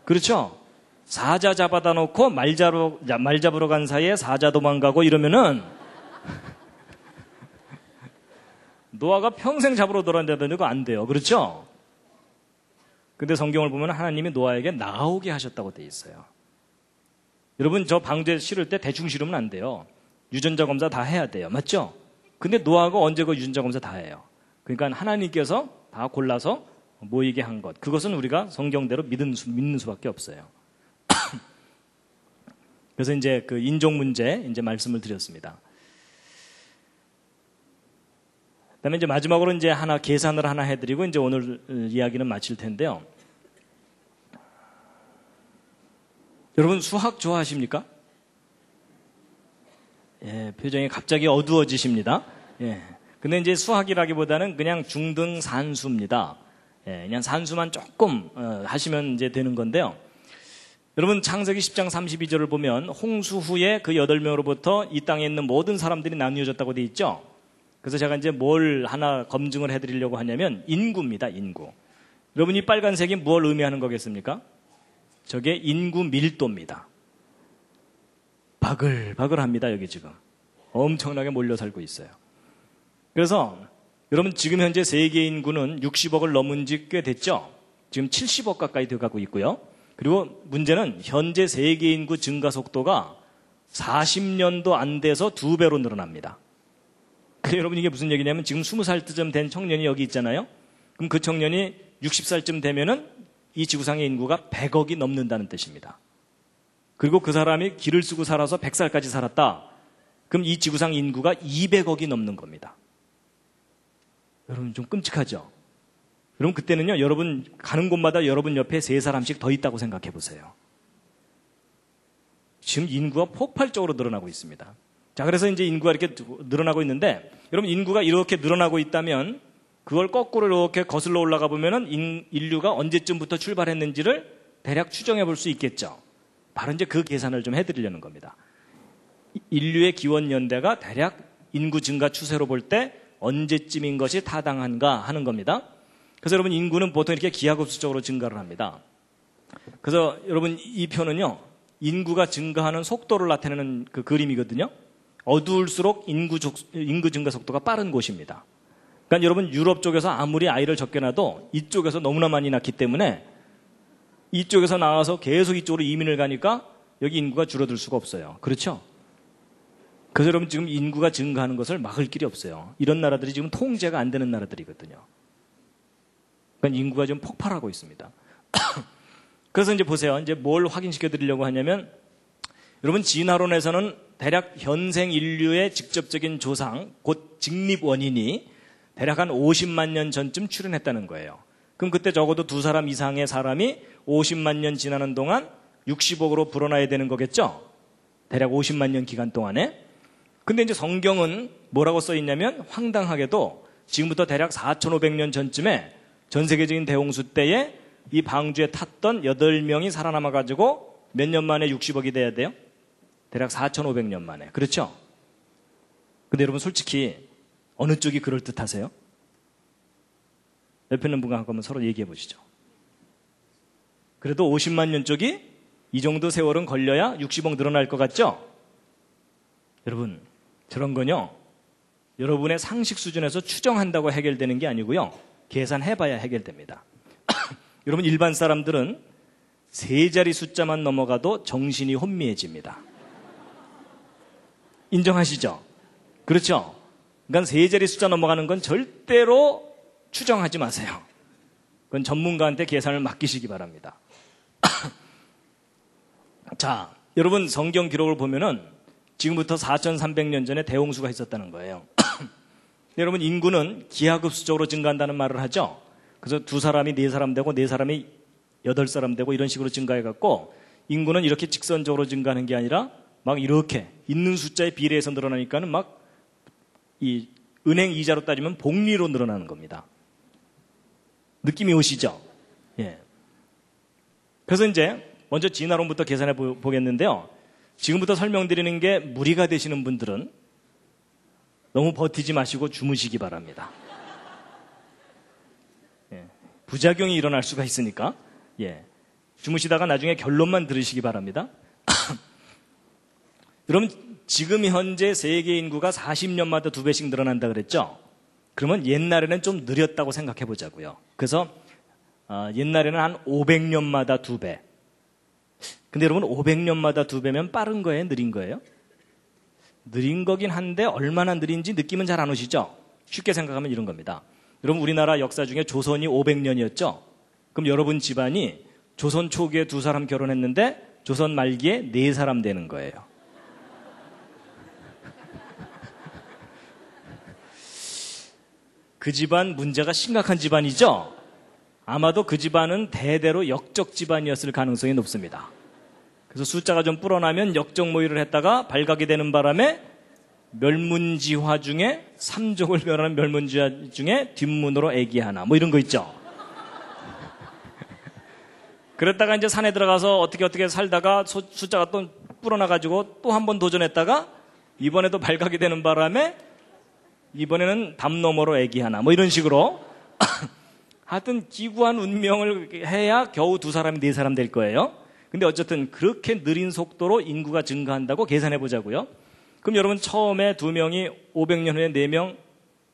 Speaker 2: 그렇죠? 사자 잡아다 놓고 말 잡으러 간 사이에 사자 도망가고 이러면은 노아가 평생 잡으러 돌아다니는 거 안 돼요. 그렇죠? 근데 성경을 보면 하나님이 노아에게 나오게 하셨다고 돼 있어요. 여러분 저 방주에 실을 때 대충 실으면 안 돼요. 유전자 검사 다 해야 돼요. 맞죠? 근데 노아가 언제 그 유전자 검사 다 해요. 그러니까 하나님께서 다 골라서 모이게 한 것. 그것은 우리가 성경대로 믿는 수밖에 없어요. 그래서 이제 그 인종 문제 이제 말씀을 드렸습니다. 그다음에 이제 마지막으로 이제 하나 계산을 하나 해드리고 이제 오늘 이야기는 마칠 텐데요. 여러분 수학 좋아하십니까? 예, 표정이 갑자기 어두워지십니다. 예. 근데 이제 수학이라기보다는 그냥 중등 산수입니다. 예, 그냥 산수만 조금 하시면 이제 되는 건데요. 여러분 창세기 10장 32절을 보면 홍수 후에 그 8명으로부터 이 땅에 있는 모든 사람들이 나뉘어졌다고 돼 있죠. 그래서 제가 이제 뭘 하나 검증을 해드리려고 하냐면 인구입니다. 인구. 여러분 이 빨간색이 뭘 의미하는 거겠습니까? 저게 인구 밀도입니다. 바글바글합니다. 여기 지금 엄청나게 몰려 살고 있어요. 그래서 여러분 지금 현재 세계 인구는 60억을 넘은 지 꽤 됐죠. 지금 70억 가까이 돼가고 있고요. 그리고 문제는 현재 세계 인구 증가 속도가 40년도 안 돼서 2배로 늘어납니다. 여러분 이게 무슨 얘기냐면 지금 20살쯤 된 청년이 여기 있잖아요. 그럼 그 청년이 60살쯤 되면은 이 지구상의 인구가 100억이 넘는다는 뜻입니다. 그리고 그 사람이 길을 쓰고 살아서 100살까지 살았다. 그럼 이 지구상 인구가 200억이 넘는 겁니다. 여러분 좀 끔찍하죠? 그럼 그때는요, 여러분 가는 곳마다 여러분 옆에 3사람씩 더 있다고 생각해 보세요. 지금 인구가 폭발적으로 늘어나고 있습니다. 자, 그래서 이제 인구가 이렇게 늘어나고 있는데, 여러분 인구가 이렇게 늘어나고 있다면 그걸 거꾸로 이렇게 거슬러 올라가 보면은 인류가 언제쯤부터 출발했는지를 대략 추정해 볼 수 있겠죠. 바로 이제 그 계산을 좀 해드리려는 겁니다. 인류의 기원 연대가 대략 인구 증가 추세로 볼 때 언제쯤인 것이 타당한가 하는 겁니다. 그래서 여러분 인구는 보통 이렇게 기하급수적으로 증가를 합니다. 그래서 여러분 이 표는요, 인구가 증가하는 속도를 나타내는 그 그림이거든요. 어두울수록 인구 증가 속도가 빠른 곳입니다. 그러니까 여러분 유럽 쪽에서 아무리 아이를 적게 낳아도 이쪽에서 너무나 많이 낳기 때문에 이쪽에서 나와서 계속 이쪽으로 이민을 가니까 여기 인구가 줄어들 수가 없어요. 그렇죠? 그래서 여러분 지금 인구가 증가하는 것을 막을 길이 없어요. 이런 나라들이 지금 통제가 안 되는 나라들이거든요. 그러니까 인구가 좀 폭발하고 있습니다. 그래서 이제 보세요. 이제 뭘 확인시켜 드리려고 하냐면, 여러분 진화론에서는 대략 현생 인류의 직접적인 조상, 곧 직립 원인이 대략 한 50만 년 전쯤 출현했다는 거예요. 그럼 그때 적어도 2사람 이상의 사람이 50만 년 지나는 동안 60억으로 불어나야 되는 거겠죠? 대략 50만 년 기간 동안에. 근데 이제 성경은 뭐라고 써 있냐면, 황당하게도 지금부터 대략 4,500년 전쯤에 전 세계적인 대홍수 때에 이 방주에 탔던 8명이 살아남아가지고 몇 년 만에 60억이 돼야 돼요? 대략 4,500년 만에. 그렇죠? 근데 여러분 솔직히 어느 쪽이 그럴듯하세요? 옆에 있는 분과 한번 서로 얘기해 보시죠. 그래도 50만 년 쪽이 이 정도 세월은 걸려야 60억 늘어날 것 같죠? 여러분 저런 건요, 여러분의 상식 수준에서 추정한다고 해결되는 게 아니고요, 계산해봐야 해결됩니다. 여러분 일반 사람들은 3자리 숫자만 넘어가도 정신이 혼미해집니다. 인정하시죠? 그렇죠? 그러니까 3자리 숫자 넘어가는 건 절대로 추정하지 마세요. 그건 전문가한테 계산을 맡기시기 바랍니다. 자, 여러분 성경 기록을 보면은 지금부터 4,300년 전에 대홍수가 있었다는 거예요. 여러분 인구는 기하급수적으로 증가한다는 말을 하죠. 그래서 2사람이 4사람 되고 4사람이 8사람 되고 이런 식으로 증가해갖고 인구는 이렇게 직선적으로 증가하는 게 아니라 막 이렇게 있는 숫자에 비례해서 늘어나니까는 막 이 은행 이자로 따지면 복리로 늘어나는 겁니다. 느낌이 오시죠? 예. 그래서 이제 먼저 진화론부터 계산해 보겠는데요. 지금부터 설명드리는 게 무리가 되시는 분들은 너무 버티지 마시고 주무시기 바랍니다. 예. 부작용이 일어날 수가 있으니까, 예. 주무시다가 나중에 결론만 들으시기 바랍니다. 여러분 지금 현재 세계 인구가 40년마다 2배씩 늘어난다 그랬죠? 그러면 옛날에는 좀 느렸다고 생각해 보자고요. 그래서 옛날에는 한 500년마다 2배. 근데 여러분 500년마다 2배면 빠른 거예요? 느린 거예요? 느린 거긴 한데 얼마나 느린지 느낌은 잘 안 오시죠? 쉽게 생각하면 이런 겁니다. 여러분 우리나라 역사 중에 조선이 500년이었죠? 그럼 여러분 집안이 조선 초기에 2사람 결혼했는데 조선 말기에 4사람 되는 거예요. 그 집안 문제가 심각한 집안이죠? 아마도 그 집안은 대대로 역적 집안이었을 가능성이 높습니다. 그래서 숫자가 좀 불어나면 역적 모의를 했다가 발각이 되는 바람에 멸문지화 중에 3족을 멸하는 멸문지화 중에 뒷문으로 애기 하나 뭐 이런 거 있죠. 그랬다가 이제 산에 들어가서 어떻게 살다가 숫자가 또 불어나가지고 또 한 번 도전했다가 이번에도 발각이 되는 바람에 이번에는 담 너머로 애기 하나 뭐 이런 식으로 하여튼 기구한 운명을 해야 겨우 2사람, 4사람 될 거예요. 근데 어쨌든 그렇게 느린 속도로 인구가 증가한다고 계산해 보자고요. 그럼 여러분 처음에 2명이 500년 후에 4명,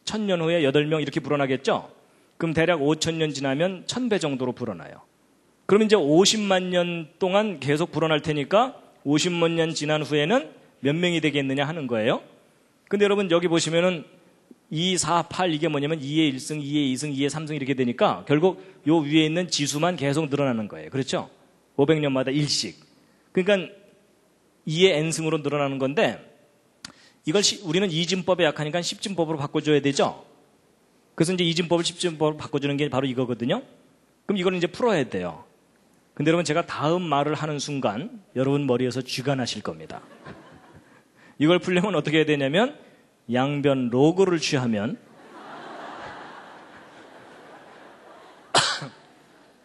Speaker 2: 1000년 후에 8명 이렇게 불어나겠죠? 그럼 대략 5000년 지나면 1000배 정도로 불어나요. 그럼 이제 50만 년 동안 계속 불어날 테니까 50만 년 지난 후에는 몇 명이 되겠느냐 하는 거예요. 근데 여러분 여기 보시면은 2, 4, 8 이게 뭐냐면 2의 1승, 2의 2승, 2의 3승 이렇게 되니까 결국 요 위에 있는 지수만 계속 늘어나는 거예요. 그렇죠? 500년마다 1씩. 그러니까 2의 n승으로 늘어나는 건데 이걸 우리는 이진법에 약하니까 십진법으로 바꿔줘야 되죠? 그래서 이제 이진법을 십진법으로 바꿔주는 게 바로 이거거든요? 그럼 이걸 이제 풀어야 돼요. 근데 여러분 제가 다음 말을 하는 순간 여러분 머리에서 쥐가 나실 겁니다. 이걸 풀려면 어떻게 해야 되냐면 양변 로그를 취하면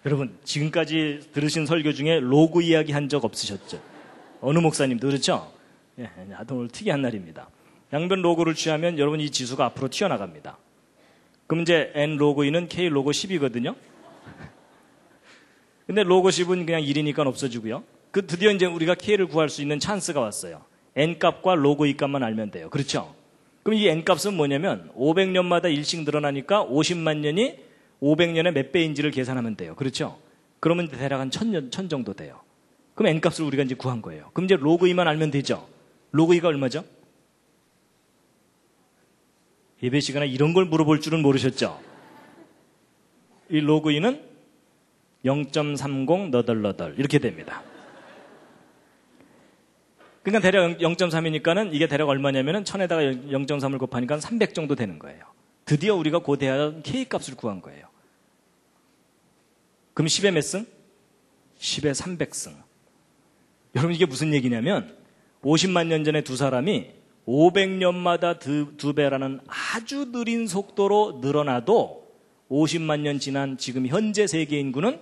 Speaker 2: 여러분 지금까지 들으신 설교 중에 로그 이야기 한 적 없으셨죠? 어느 목사님도 그렇죠? 예, 나도 오늘 특이한 날입니다. 양변 로그를 취하면 여러분 이 지수가 앞으로 튀어나갑니다. 그럼 이제 n 로그 2는 k 로그 10이거든요? 근데 로그 10은 그냥 1이니까 없어지고요. 그 드디어 이제 우리가 k를 구할 수 있는 찬스가 왔어요. n 값과 로그 2 값만 알면 돼요. 그렇죠? 그럼 이 n 값은 뭐냐면 500년마다 1씩 늘어나니까 50만 년이 500년의 몇 배인지를 계산하면 돼요. 그렇죠? 그러면 대략 한 1000 정도 돼요. 그럼 n 값을 우리가 이제 구한 거예요. 그럼 이제 로그 2만 알면 되죠? 로그 2가 얼마죠? 예배 시간에 이런 걸 물어볼 줄은 모르셨죠? 이 로그 2는 0.30 너덜너덜 이렇게 됩니다. 그러니까 대략 0.3이니까는 이게 대략 얼마냐면은 1000에다가 0.3을 곱하니까 300 정도 되는 거예요. 드디어 우리가 고대하던 K 값을 구한 거예요. 그럼 10의 몇 승? 10의 300승. 여러분 이게 무슨 얘기냐면 50만 년 전에 2사람이 500년마다 두 배라는 아주 느린 속도로 늘어나도 50만 년 지난 지금 현재 세계 인구는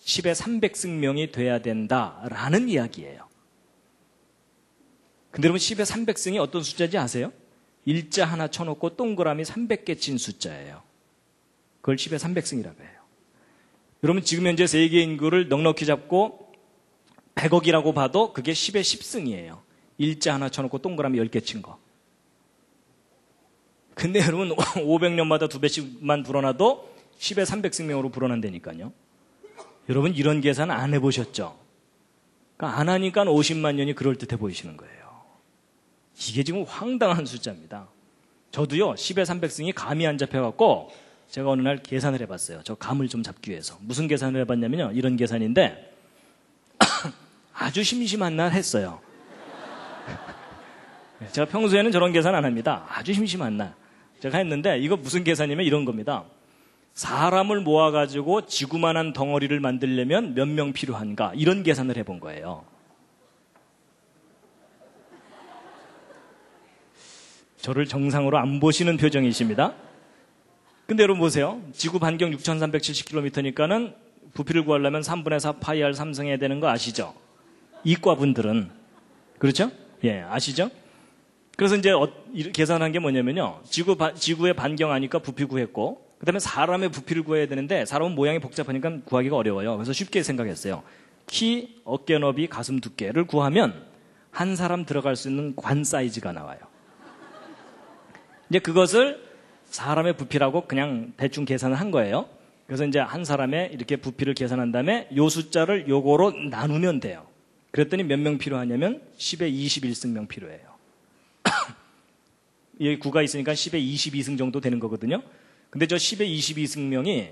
Speaker 2: 10의 300승명이 돼야 된다라는 이야기예요. 근데 여러분 10의 300승이 어떤 숫자인지 아세요? 일자 하나 쳐놓고 동그라미 300개 친 숫자예요. 그걸 10의 300승이라고 해요. 여러분 지금 현재 세계 인구를 넉넉히 잡고 100억이라고 봐도 그게 10의 10승이에요. 일자 하나 쳐놓고 동그라미 10개 친 거. 근데 여러분 500년마다 2배씩만 불어나도 10의 300승명으로 불어난다니까요. 여러분 이런 계산 안 해보셨죠? 그러니까 안 하니까 50만 년이 그럴듯해 보이시는 거예요. 이게 지금 황당한 숫자입니다. 저도요 10의 300승이 감이 안 잡혀갖고 제가 어느 날 계산을 해봤어요. 저 감을 좀 잡기 위해서. 무슨 계산을 해봤냐면요. 이런 계산인데 아주 심심한 날 했어요. 제가 평소에는 저런 계산 안 합니다. 아주 심심한 날 제가 했는데 이거 무슨 계산이면 이런 겁니다. 사람을 모아가지고 지구만한 덩어리를 만들려면 몇 명 필요한가 이런 계산을 해본 거예요. 저를 정상으로 안 보시는 표정이십니다. 근데 여러분 보세요. 지구 반경 6370km니까는 부피를 구하려면 3분의 4 파이 r 3승해야 되는 거 아시죠? 이과 분들은. 그렇죠? 예, 아시죠? 그래서 이제 계산한 게 뭐냐면요. 지구의 반경 아니까 부피 구했고, 그 다음에 사람의 부피를 구해야 되는데, 사람은 모양이 복잡하니까 구하기가 어려워요. 그래서 쉽게 생각했어요. 키, 어깨 너비, 가슴 두께를 구하면 한 사람 들어갈 수 있는 관 사이즈가 나와요. 이제 그것을 사람의 부피라고 그냥 대충 계산을 한 거예요. 그래서 이제 한 사람의 이렇게 부피를 계산한 다음에 요 숫자를 요거로 나누면 돼요. 그랬더니 몇 명 필요하냐면 10의 21승명 필요해요. 여기 9가 있으니까 10의 22승 정도 되는 거거든요. 근데 저 10의 22승명이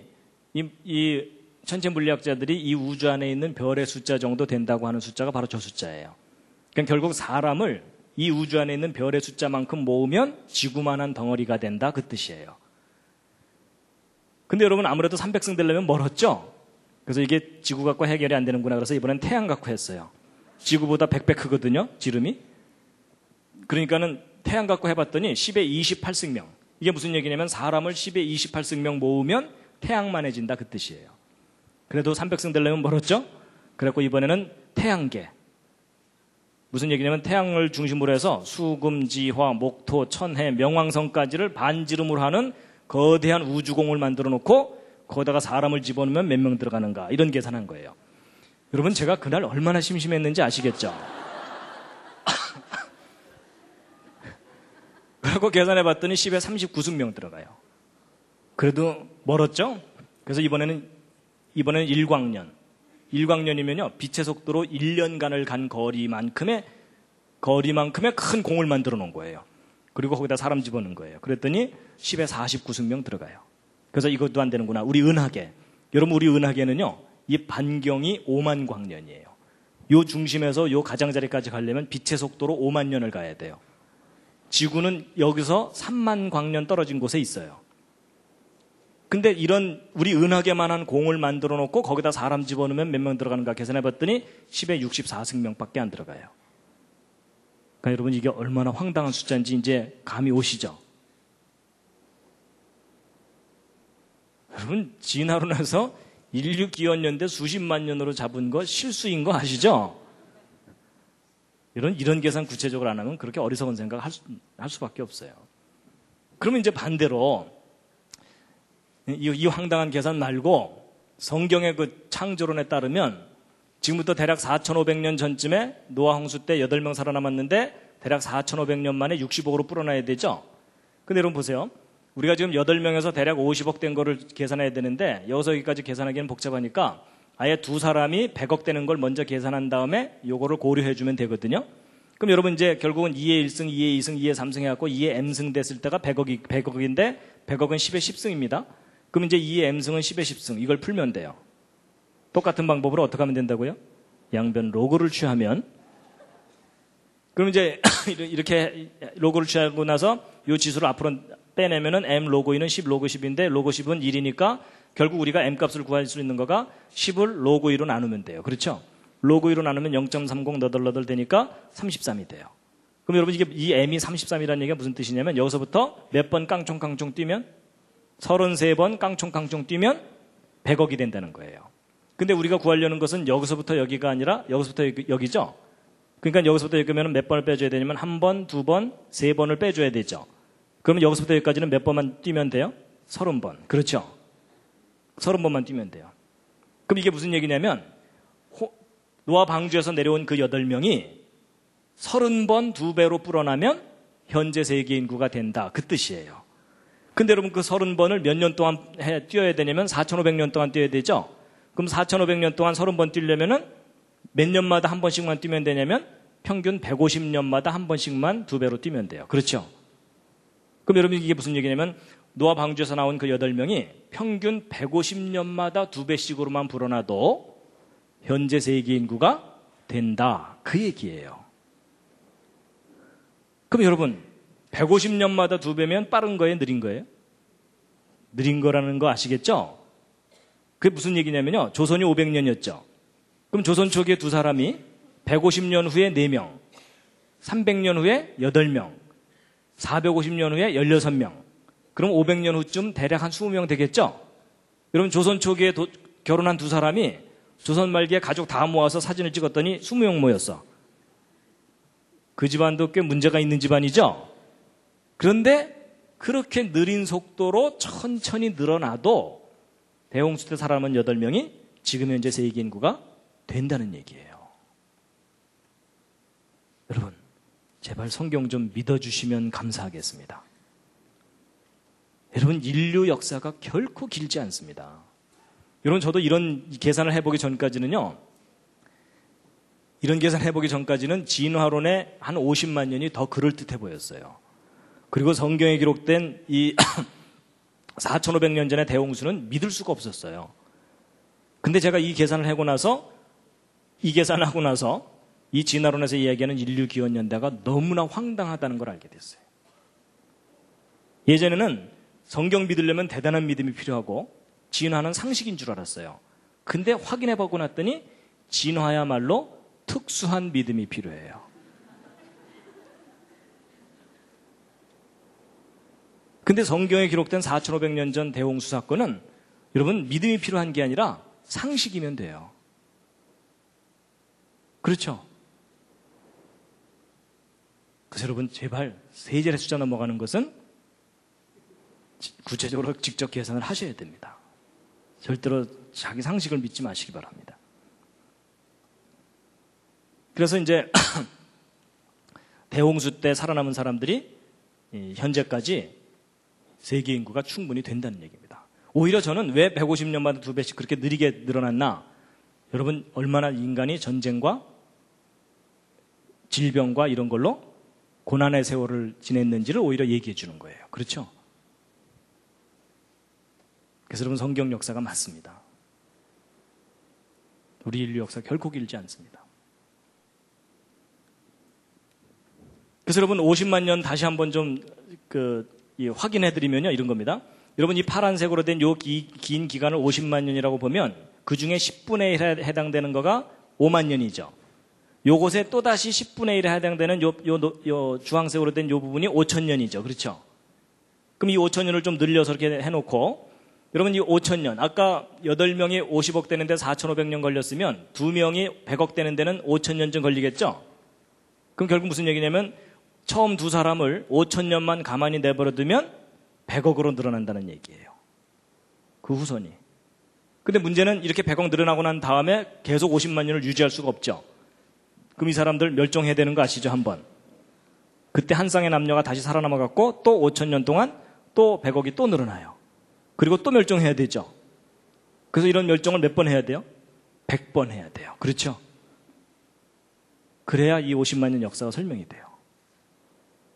Speaker 2: 이 천체 물리학자들이 이 우주 안에 있는 별의 숫자 정도 된다고 하는 숫자가 바로 저 숫자예요. 그러니까 결국 사람을 이 우주 안에 있는 별의 숫자만큼 모으면 지구만한 덩어리가 된다 그 뜻이에요. 근데 여러분 아무래도 300승 되려면 멀었죠? 그래서 이게 지구 갖고 해결이 안 되는구나 그래서 이번엔 태양 갖고 했어요. 지구보다 100배 크거든요, 지름이. 그러니까는 태양 갖고 해봤더니 10의 28승명. 이게 무슨 얘기냐면 사람을 10의 28승명 모으면 태양만해진다 그 뜻이에요. 그래도 300승 되려면 멀었죠? 그래갖고 이번에는 태양계. 무슨 얘기냐면 태양을 중심으로 해서 수금, 지화, 목토, 천해, 명왕성까지를 반지름으로 하는 거대한 우주공을 만들어 놓고 거기다가 사람을 집어넣으면 몇 명 들어가는가 이런 계산한 거예요. 여러분 제가 그날 얼마나 심심했는지 아시겠죠? 그리고 계산해 봤더니 10에 39승명 들어가요. 그래도 멀었죠? 그래서 이번에는 일광년. 일광년이면요, 빛의 속도로 1년간을 간 거리만큼의 큰 공을 만들어 놓은 거예요. 그리고 거기다 사람 집어넣은 거예요. 그랬더니 10에 49승명 들어가요. 그래서 이것도 안 되는구나. 우리 은하계. 여러분, 우리 은하계는요, 이 반경이 5만 광년이에요. 요 중심에서 요 가장자리까지 가려면 빛의 속도로 5만 년을 가야 돼요. 지구는 여기서 3만 광년 떨어진 곳에 있어요. 근데 이런 우리 은하계만한 공을 만들어 놓고 거기다 사람 집어넣으면 몇 명 들어가는가 계산해 봤더니 10에 64승명밖에 안 들어가요. 그러니까 여러분 이게 얼마나 황당한 숫자인지 이제 감이 오시죠? 여러분 진화로 나서 인류 기원연대 수십만 년으로 잡은 거 실수인 거 아시죠? 이런 계산 구체적으로 안 하면 그렇게 어리석은 생각을 할 수밖에 없어요. 그러면 이제 반대로 이 황당한 계산 말고 성경의 그 창조론에 따르면 지금부터 대략 4,500년 전쯤에 노아 홍수 때 8명 살아남았는데 대략 4,500년 만에 60억으로 불어나야 되죠. 근데 여러분 보세요. 우리가 지금 8명에서 대략 50억 된 거를 계산해야 되는데 여기서 여기까지 계산하기는 복잡하니까 아예 두 사람이 100억 되는 걸 먼저 계산한 다음에 요거를 고려해 주면 되거든요. 그럼 여러분 이제 결국은 2의 1승, 2의 2승, 2의 3승 해갖고 2의 m승 됐을 때가 100억인데 100억은 10의 10승입니다. 그럼 이제 2의 m승은 10의 10승. 이걸 풀면 돼요. 똑같은 방법으로 어떻게 하면 된다고요? 양변 로그를 취하면. 그럼 이제 이렇게 로그를 취하고 나서 이 지수를 앞으로 빼내면은 m 로그 2는 10 로그 10인데 로그 10은 1이니까 결국 우리가 m 값을 구할 수 있는 거가 10을 로그 2로 나누면 돼요. 그렇죠? 로그 2로 나누면 0.30 너덜너덜 되니까 33이 돼요. 그럼 여러분 이게 이 m이 33이라는 얘기가 무슨 뜻이냐면 여기서부터 몇 번 깡총깡총 뛰면 33번 깡총깡총 뛰면 100억이 된다는 거예요. 근데 우리가 구하려는 것은 여기서부터 여기가 아니라 여기서부터 여기죠. 그러니까 여기서부터 여기면 몇 번을 빼줘야 되냐면 한 번, 두 번, 세 번을 빼줘야 되죠. 그러면 여기서부터 여기까지는 몇 번만 뛰면 돼요? 30번. 그렇죠? 30번만 뛰면 돼요. 그럼 이게 무슨 얘기냐면 노아 방주에서 내려온 그 8명이 30번 2배로 불어나면 현재 세계 인구가 된다. 그 뜻이에요. 근데 여러분 그 30번을 몇 년 동안 뛰어야 되냐면 4,500년 동안 뛰어야 되죠? 그럼 4,500년 동안 30번 뛰려면은 몇 년마다 한 번씩만 뛰면 되냐면 평균 150년마다 한 번씩만 2배로 뛰면 돼요. 그렇죠? 그럼 여러분 이게 무슨 얘기냐면 노아 방주에서 나온 그 8명이 평균 150년마다 2배씩으로만 불어나도 현재 세계 인구가 된다. 그 얘기예요. 그럼 여러분 150년마다 2배면 빠른 거예요? 느린 거예요? 느린 거라는 거 아시겠죠? 그게 무슨 얘기냐면요. 조선이 500년이었죠. 그럼 조선 초기에 두 사람이 150년 후에 4명, 300년 후에 8명, 450년 후에 16명. 그럼 500년 후쯤 대략 한 20명 되겠죠? 여러분 조선 초기에 결혼한 두 사람이 조선 말기에 가족 다 모아서 사진을 찍었더니 20명 모였어. 그 집안도 꽤 문제가 있는 집안이죠? 그런데 그렇게 느린 속도로 천천히 늘어나도 대홍수 때 살아남은 8명이 지금 현재 세계 인구가 된다는 얘기예요. 여러분, 제발 성경 좀 믿어주시면 감사하겠습니다. 여러분, 인류 역사가 결코 길지 않습니다. 여러분, 저도 이런 계산을 해보기 전까지는요, 이런 계산을 해보기 전까지는 진화론에 한 50만 년이 더 그럴듯해 보였어요. 그리고 성경에 기록된 이 4,500년 전의 대홍수는 믿을 수가 없었어요. 근데 제가 이 계산을 하고 나서 이 진화론에서 이야기하는 인류 기원 연대가 너무나 황당하다는 걸 알게 됐어요. 예전에는 성경 믿으려면 대단한 믿음이 필요하고 진화는 상식인 줄 알았어요. 근데 확인해보고 났더니 진화야말로 특수한 믿음이 필요해요. 근데 성경에 기록된 4,500년 전 대홍수 사건은 여러분 믿음이 필요한 게 아니라 상식이면 돼요. 그렇죠? 그래서 여러분 제발 세젤의 숫자 넘어가는 것은 구체적으로 직접 계산을 하셔야 됩니다. 절대로 자기 상식을 믿지 마시기 바랍니다. 그래서 이제 대홍수 때 살아남은 사람들이 현재까지 세계 인구가 충분히 된다는 얘기입니다. 오히려 저는 왜 150년마다 2배씩 그렇게 느리게 늘어났나? 여러분 얼마나 인간이 전쟁과 질병과 이런 걸로 고난의 세월을 지냈는지를 오히려 얘기해 주는 거예요. 그렇죠? 그래서 여러분 성경 역사가 맞습니다. 우리 인류 역사 결코 길지 않습니다. 그래서 여러분 50만 년 다시 한번 좀 확인해 드리면요. 이런 겁니다. 여러분 이 파란색으로 된 요 긴 기간을 50만 년이라고 보면 그 중에 10분의 1에 해당되는 거가 5만 년이죠. 요것에 또다시 10분의 1에 해당되는 요 주황색으로 된 요 부분이 5천 년이죠. 그렇죠? 그럼 이 5천 년을 좀 늘려서 이렇게 해놓고 여러분 이 5천 년 아까 8명이 50억 되는데 4,500년 걸렸으면 2명이 100억 되는 데는 5천 년쯤 걸리겠죠? 그럼 결국 무슨 얘기냐면 처음 두 사람을 5천 년만 가만히 내버려두면 100억으로 늘어난다는 얘기예요. 그 후손이. 근데 문제는 이렇게 100억 늘어나고 난 다음에 계속 50만 년을 유지할 수가 없죠. 그럼 이 사람들 멸종해야 되는 거 아시죠? 한번. 그때 한 쌍의 남녀가 다시 살아남아갖고 또 5천 년 동안 또 100억이 또 늘어나요. 그리고 또 멸종해야 되죠. 그래서 이런 멸종을 몇 번 해야 돼요? 100번 해야 돼요. 그렇죠? 그래야 이 50만 년 역사가 설명이 돼요.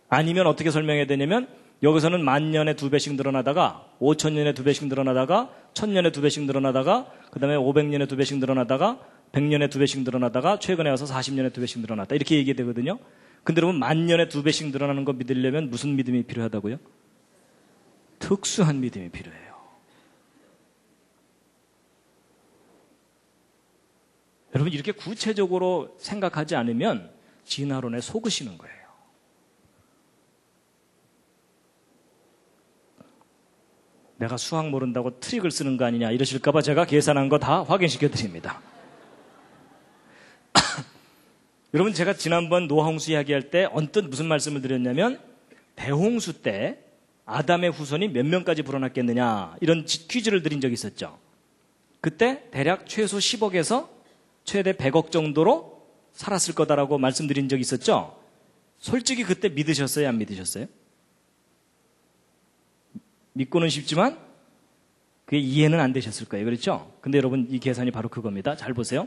Speaker 2: 아니면 어떻게 설명해야 되냐면 여기서는 10,000년에 2배씩 늘어나다가 5,000년에 2배씩 늘어나다가 1,000년에 2배씩 늘어나다가 그 다음에 500년에 2배씩 늘어나다가 100년에 2배씩 늘어나다가 최근에 와서 40년에 2배씩 늘어났다. 이렇게 얘기되거든요. 근데 여러분 10,000년에 2배씩 늘어나는 거 믿으려면 무슨 믿음이 필요하다고요? 특수한 믿음이 필요해요. 여러분 이렇게 구체적으로 생각하지 않으면 진화론에 속으시는 거예요. 내가 수학 모른다고 트릭을 쓰는 거 아니냐 이러실까 봐 제가 계산한 거 다 확인시켜 드립니다. 여러분 제가 지난번 노아홍수 이야기할 때 언뜻 무슨 말씀을 드렸냐면 대홍수 때 아담의 후손이 몇 명까지 불어났겠느냐 이런 퀴즈를 드린 적이 있었죠. 그때 대략 최소 10억에서 최대 100억 정도로 살았을 거다라고 말씀드린 적이 있었죠. 솔직히 그때 믿으셨어요? 안 믿으셨어요? 믿고는 싶지만 그게 이해는 안 되셨을 거예요. 그렇죠? 근데 여러분 이 계산이 바로 그겁니다. 잘 보세요.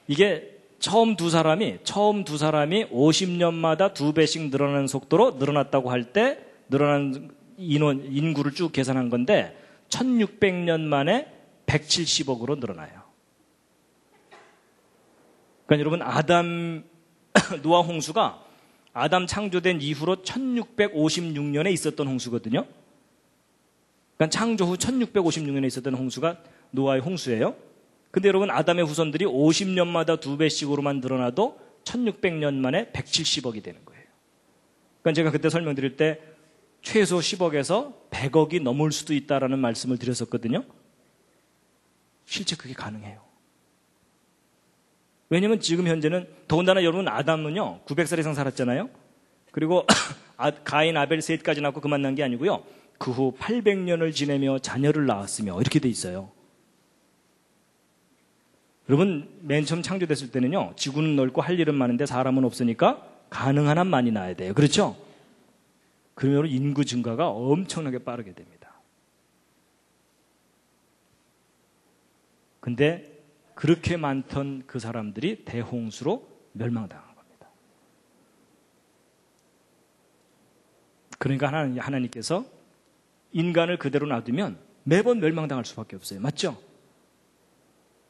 Speaker 2: 이게 처음 두 사람이 50년마다 2배씩 늘어나는 속도로 늘어났다고 할 때 늘어난 인구를 쭉 계산한 건데 1600년 만에 170억으로 늘어나요. 그러니까 여러분 노아 홍수가 아담 창조된 이후로 1656년에 있었던 홍수거든요. 그러니까 창조 후 1656년에 있었던 홍수가 노아의 홍수예요. 근데 여러분 아담의 후손들이 50년마다 2배씩으로만 늘어나도 1600년 만에 170억이 되는 거예요. 그러니까 제가 그때 설명드릴 때 최소 10억에서 100억이 넘을 수도 있다라는 말씀을 드렸었거든요. 실제 그게 가능해요. 왜냐면 지금 현재는 더군다나 여러분 아담은요 900살 이상 살았잖아요. 그리고 가인, 아벨, 셋까지 낳고 그만 난 게 아니고요. 그 후 800년을 지내며 자녀를 낳았으며 이렇게 돼 있어요. 여러분 맨 처음 창조됐을 때는요 지구는 넓고 할 일은 많은데 사람은 없으니까 가능한 한 많이 낳아야 돼요. 그렇죠? 그러면 인구 증가가 엄청나게 빠르게 됩니다. 근데 그렇게 많던 그 사람들이 대홍수로 멸망당한 겁니다. 그러니까 하나님께서 인간을 그대로 놔두면 매번 멸망당할 수밖에 없어요. 맞죠?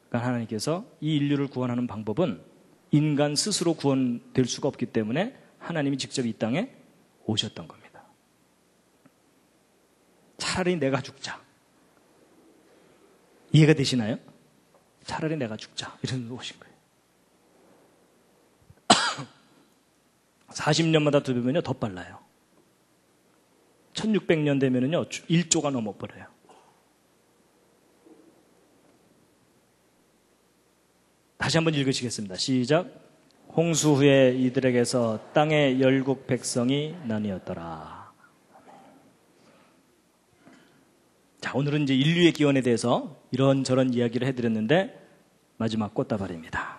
Speaker 2: 그러니까 하나님께서 이 인류를 구원하는 방법은 인간 스스로 구원될 수가 없기 때문에 하나님이 직접 이 땅에 오셨던 겁니다. 차라리 내가 죽자. 이해가 되시나요? 차라리 내가 죽자. 이런 오신 거예요. 40년마다 2배면요 더 빨라요. 1600년 되면은요 1조가 넘어버려요. 다시 한번 읽으시겠습니다. 시작. 홍수 후에 이들에게서 땅의 열국 백성이 나뉘었더라. 자, 오늘은 이제 인류의 기원에 대해서 이런저런 이야기를 해드렸는데 마지막 꽃다발입니다.